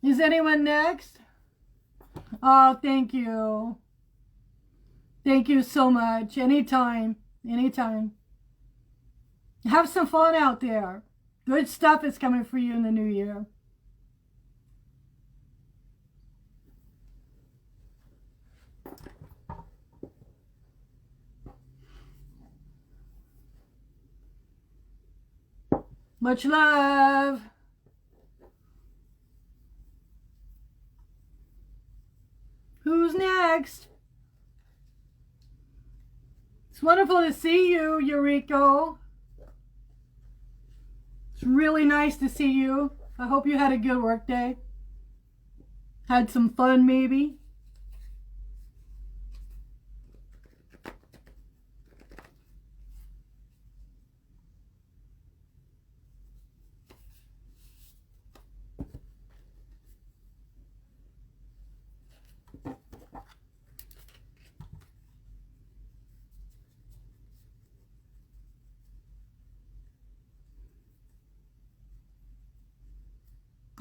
Is anyone next? Oh, thank you. Thank you so much. Anytime. Anytime. Have some fun out there. Good stuff is coming for you in the new year. Much love. Who's next? It's wonderful to see you, Eureka. It's really nice to see you. I hope you had a good work day. Had some fun, maybe.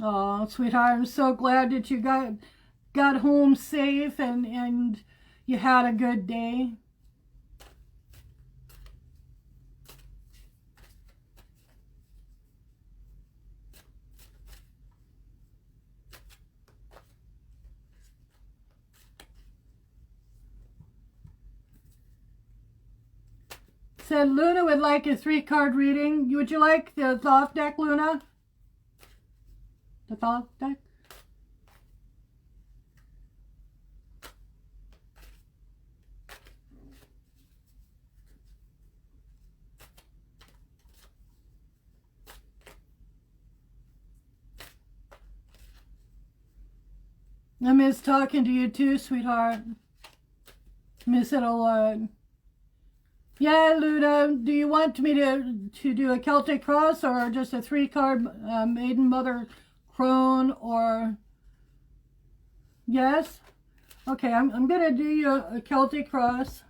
Oh, sweetheart, I'm so glad that you got home safe and you had a good day. Said Luna would like a 3-card reading. Would you like the Thoth deck, Luna? The Thoth deck? I miss talking to you too, sweetheart. Miss it a lot. Yeah, Luna, do you want me to do a Celtic Cross or just a 3-card Maiden Mother Crone or... Yes? Okay, I'm going to do you a Celtic Cross.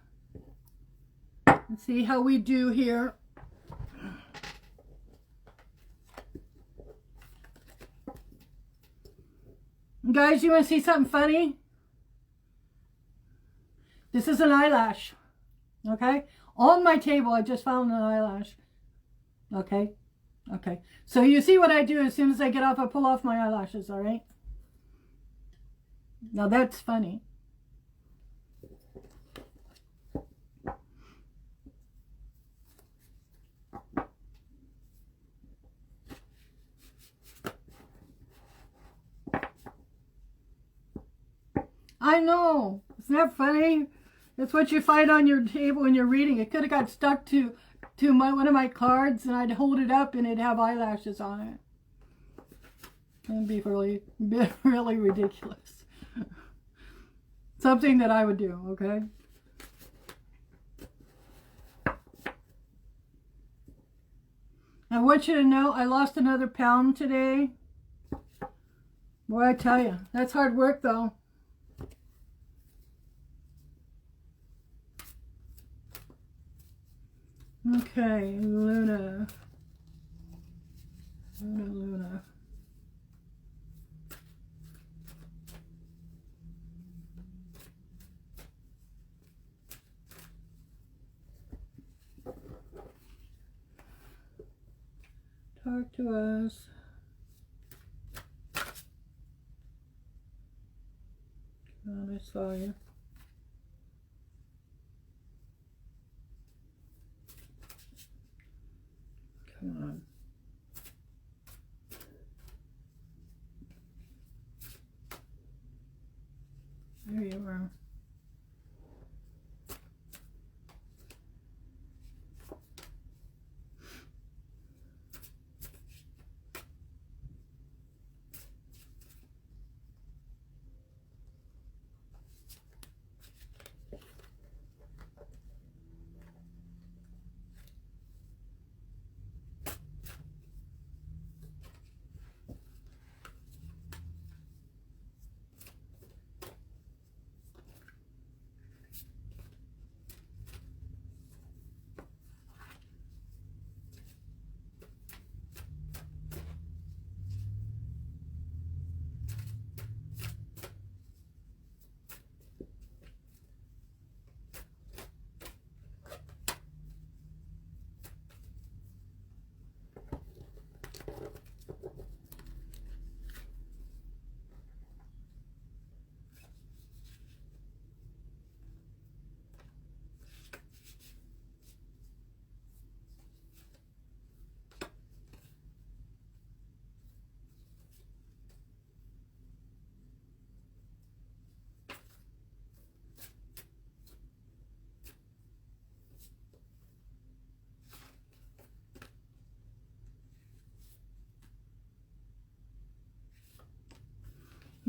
Let's see how we do here. Guys, you want to see something funny? This is an eyelash. Okay? On my table, I just found an eyelash. Okay? Okay. So you see what I do as soon as I get off, I pull off my eyelashes, alright? Now that's funny. I know. Isn't that funny? That's what you find on your table when you're reading. It could have got stuck to one of my cards, and I'd hold it up and it'd have eyelashes on it. It'd be really ridiculous. Something that I would do, okay? I want you to know I lost another pound today. Boy, I tell you, that's hard work though. Okay, Luna. Luna. Talk to us. God, I saw you. Come on. There you are.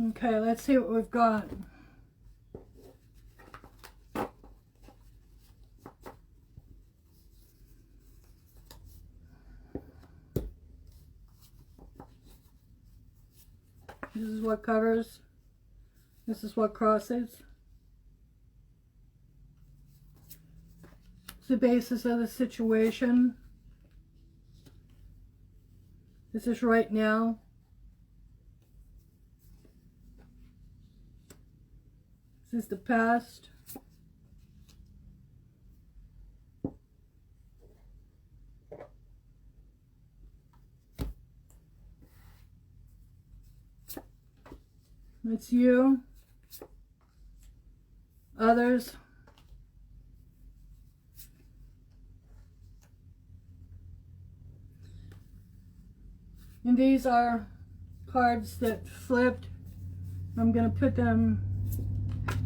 Okay, let's see what we've got. This is what covers. This is what crosses. It's the basis of the situation. This is right now. This is the past. It's you. Others. And these are cards that flipped. I'm going to put them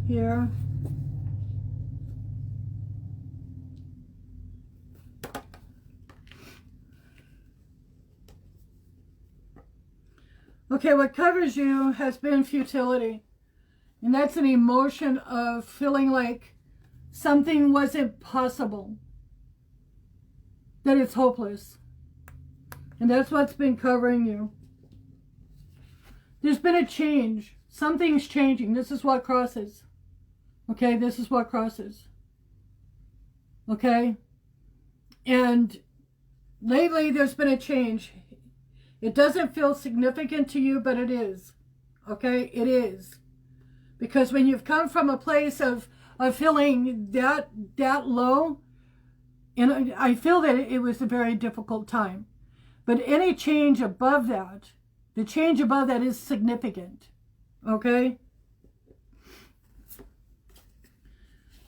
here. Okay, what covers you has been futility. And that's an emotion of feeling like something wasn't possible. That it's hopeless. And that's what's been covering you. There's been a change. Something's changing. This is what crosses. Okay, this is what crosses. Okay? And lately there's been a change. It doesn't feel significant to you, but it is. Okay? It is. Because when you've come from a place of feeling that low, and I feel that it was a very difficult time. But any change above that, the change above that is significant. Okay?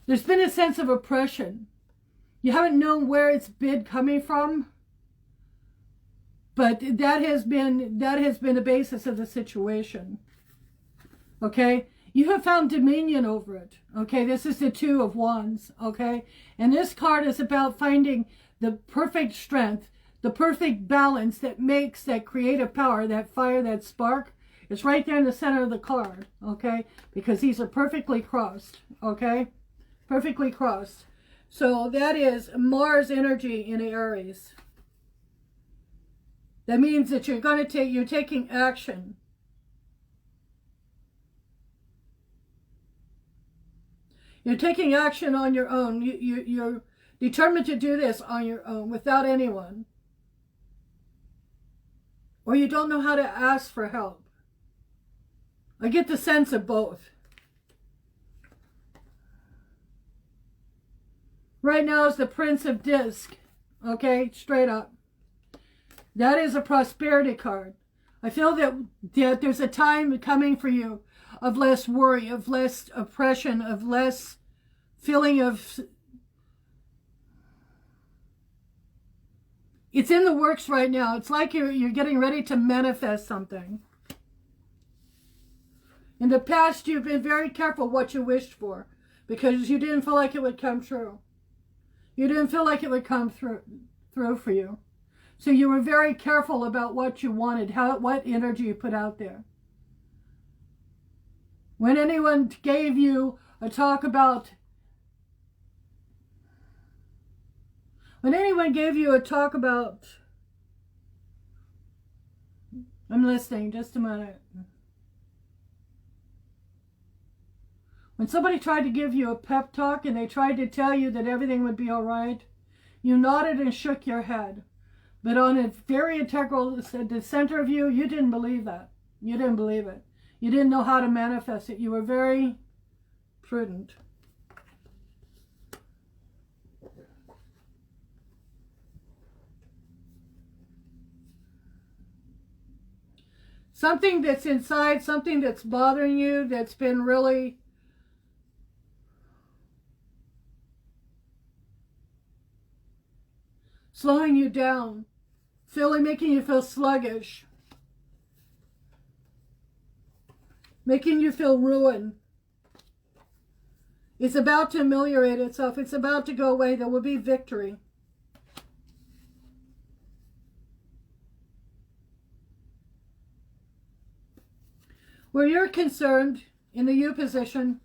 There's been a sense of oppression. You haven't known where it's been coming from. But that has been the basis of the situation. Okay? You have found dominion over it. Okay? This is the Two of Wands. Okay? And this card is about finding the perfect strength, the perfect balance that makes that creative power, that fire, that spark. It's right there in the center of the card. Okay? Because these are perfectly crossed. Okay? Perfectly crossed. So that is Mars energy in Aries. That means that you're taking action. You're taking action on your own. You're determined to do this on your own without anyone. Or you don't know how to ask for help. I get the sense of both. Right now is the Prince of Disc. Okay, straight up. That is a prosperity card. I feel that there's a time coming for you of less worry, of less oppression, of less feeling of... It's in the works right now. It's like you're getting ready to manifest something. In the past, you've been very careful what you wished for because you didn't feel like it would come true. You didn't feel like it would come through for you. So you were very careful about what you wanted, what energy you put out there. When anyone gave you a talk about... I'm listening, just a minute. When somebody tried to give you a pep talk and they tried to tell you that everything would be all right, you nodded and shook your head. But on a very integral, the center of you, you didn't believe that. You didn't believe it. You didn't know how to manifest it. You were very prudent. Something that's inside, something that's bothering you, that's been really slowing you down, making you feel sluggish, making you feel ruined. It's about to ameliorate itself. It's about to go away. There will be victory. Where you're concerned, in the you position,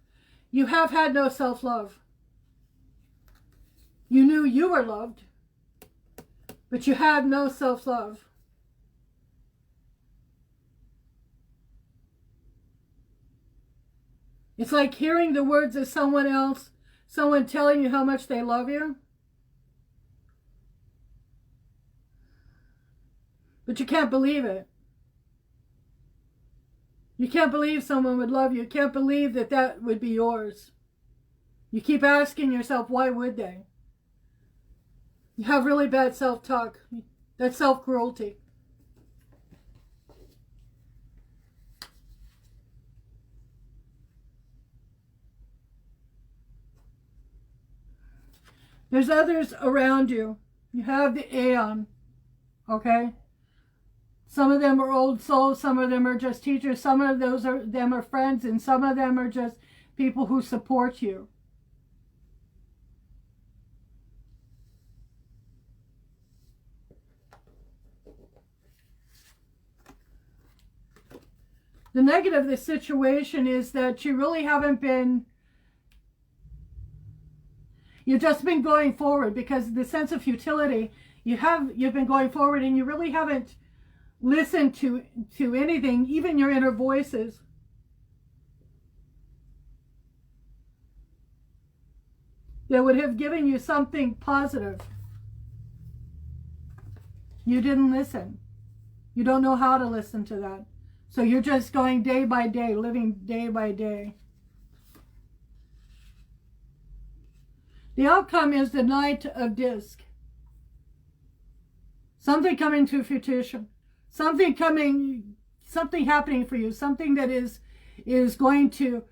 you have had no self-love. You knew you were loved, but you had no self-love. It's like hearing the words of someone else, someone telling you how much they love you, but you can't believe it. You can't believe someone would love you. You can't believe that that would be yours. You keep asking yourself, why would they? You have really bad self-talk. That's self-cruelty. There's others around you. You have the Aeon, okay? Some of them are old souls, some of them are just teachers, some of them are friends, and some of them are just people who support you. The negative of the situation is that you really haven't been, you've just been going forward because the sense of futility, you've been going forward and you really haven't listened to anything, even your inner voices. That would have given you something positive. You didn't listen. You don't know how to listen to that. So you're just going day by day, living day by day. The outcome is the Knight of Disc. Something coming to fruition. Something happening for you. Something that is going to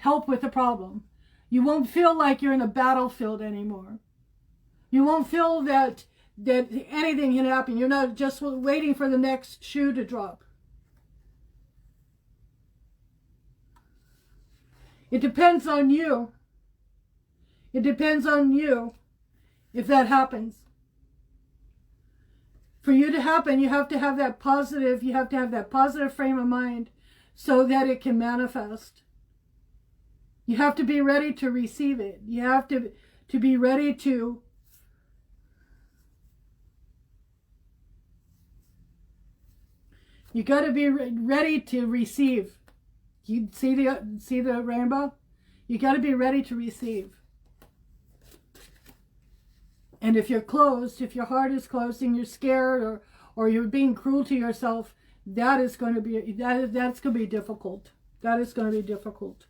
help with the problem. You won't feel like you're in a battlefield anymore. You won't feel that anything can happen. You're not just waiting for the next shoe to drop. It depends on you. It depends on you if that happens. For you to happen, you have to have that positive frame of mind so that it can manifest. You have to be ready to receive it. You have to be ready to you got to be ready to receive. You see the rainbow? You got to be ready to receive. And if you're closed, if your heart is closed and you're scared or you're being cruel to yourself, that's going to be difficult. That is going to be difficult.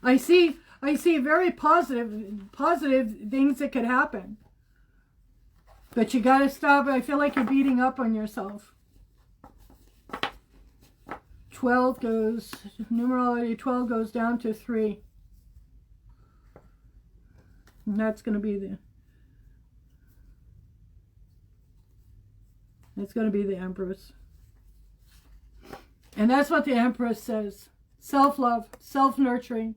I see very positive things that could happen. But you got to stop. I feel like you're beating up on yourself. 12 goes down to 3. And that's going to be the Empress. And that's what the Empress says. Self-love, self-nurturing.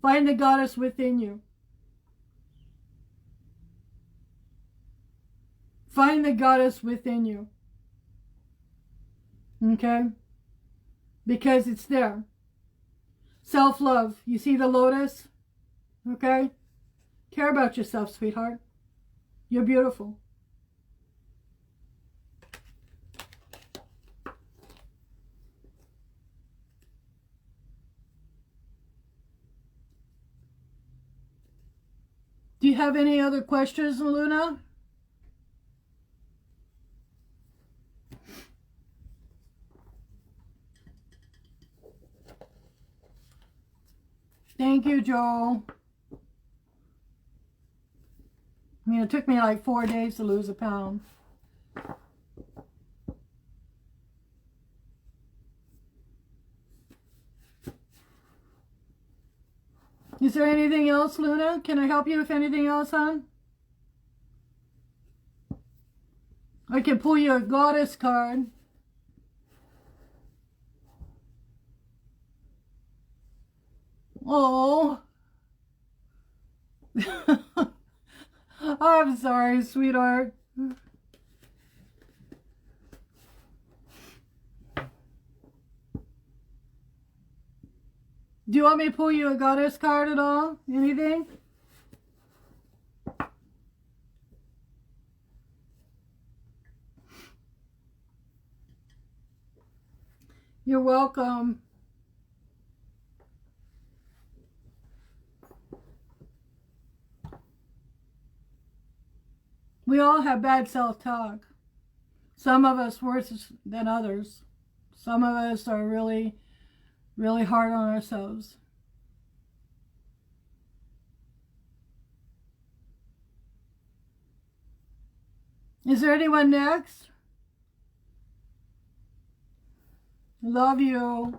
Find the goddess within you. Find the goddess within you. Okay? Because it's there. Self-love. You see the lotus? Okay? Care about yourself, sweetheart. You're beautiful. Do you have any other questions, Luna? Thank you, Joel. I mean, it took me like 4 days to lose a pound. Is there anything else, Luna? Can I help you with anything else, hon? I can pull you a goddess card. Oh. I'm sorry, sweetheart. Do you want me to pull you a goddess card at all? Anything? You're welcome. We all have bad self-talk. Some of us worse than others. Some of us are really, really hard on ourselves. Is there anyone next? Love you.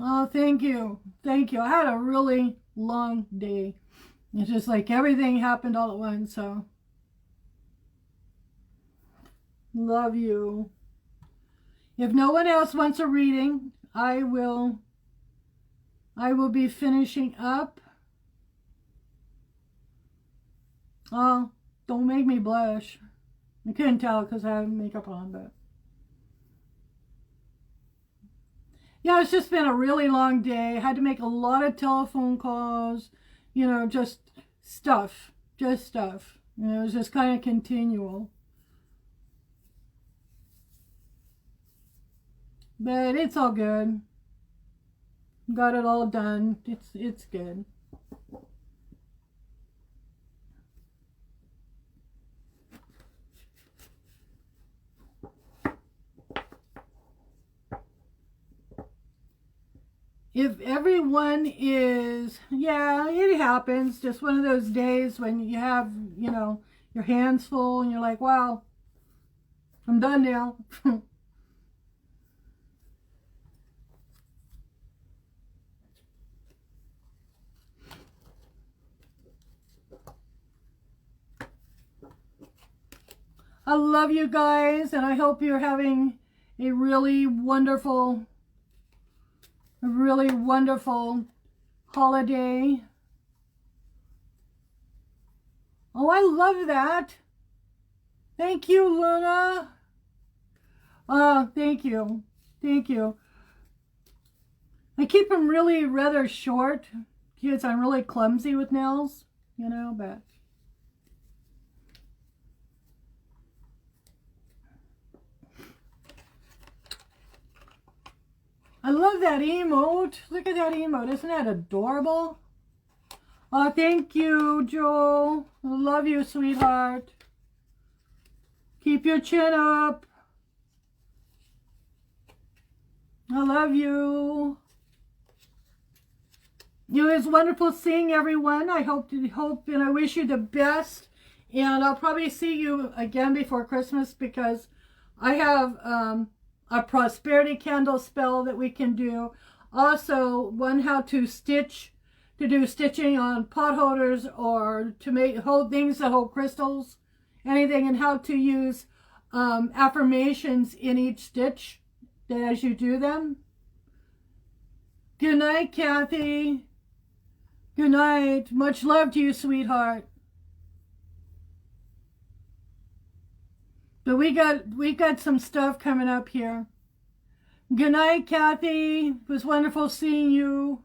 Oh, thank you. Thank you. I had a really long day. It's just like everything happened all at once, so. Love you. If no one else wants a reading, I will be finishing up. Oh, don't make me blush. I couldn't tell because I have makeup on, but. Yeah, it's just been a really long day. I had to make a lot of telephone calls, you know, just stuff. Just stuff. You know, it was just kind of continual. But it's all good. Got it all done. It's good. If everyone is, yeah, it happens. Just one of those days when you have, you know, your hands full and you're like, wow, I'm done now. I love you guys, and I hope you're having a really wonderful holiday. Oh, I love that. Thank you, Luna. Oh, thank you. Thank you. I keep them really rather short because I'm really clumsy with nails, you know, but. I love that emote. Look at that emote. Isn't that adorable? Oh, thank you, Joel. I love you, sweetheart. Keep your chin up. I love you. It was wonderful seeing everyone. I hope and I wish you the best. And I'll probably see you again before Christmas because I have a prosperity candle spell that we can do. Also, one how to do stitching on pot holders or to hold things that hold crystals, anything, and how to use affirmations in each stitch as you do them. Good night, Kathy. Good night. Much love to you, sweetheart. But we got some stuff coming up here. Good night, Kathy. It was wonderful seeing you.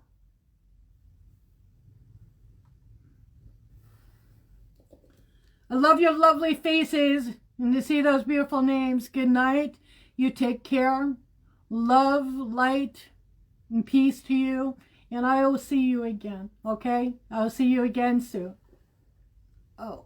I love your lovely faces and to see those beautiful names. Good night. You take care. Love, light, and peace to you. And I will see you again. Okay? I'll see you again soon. Oh.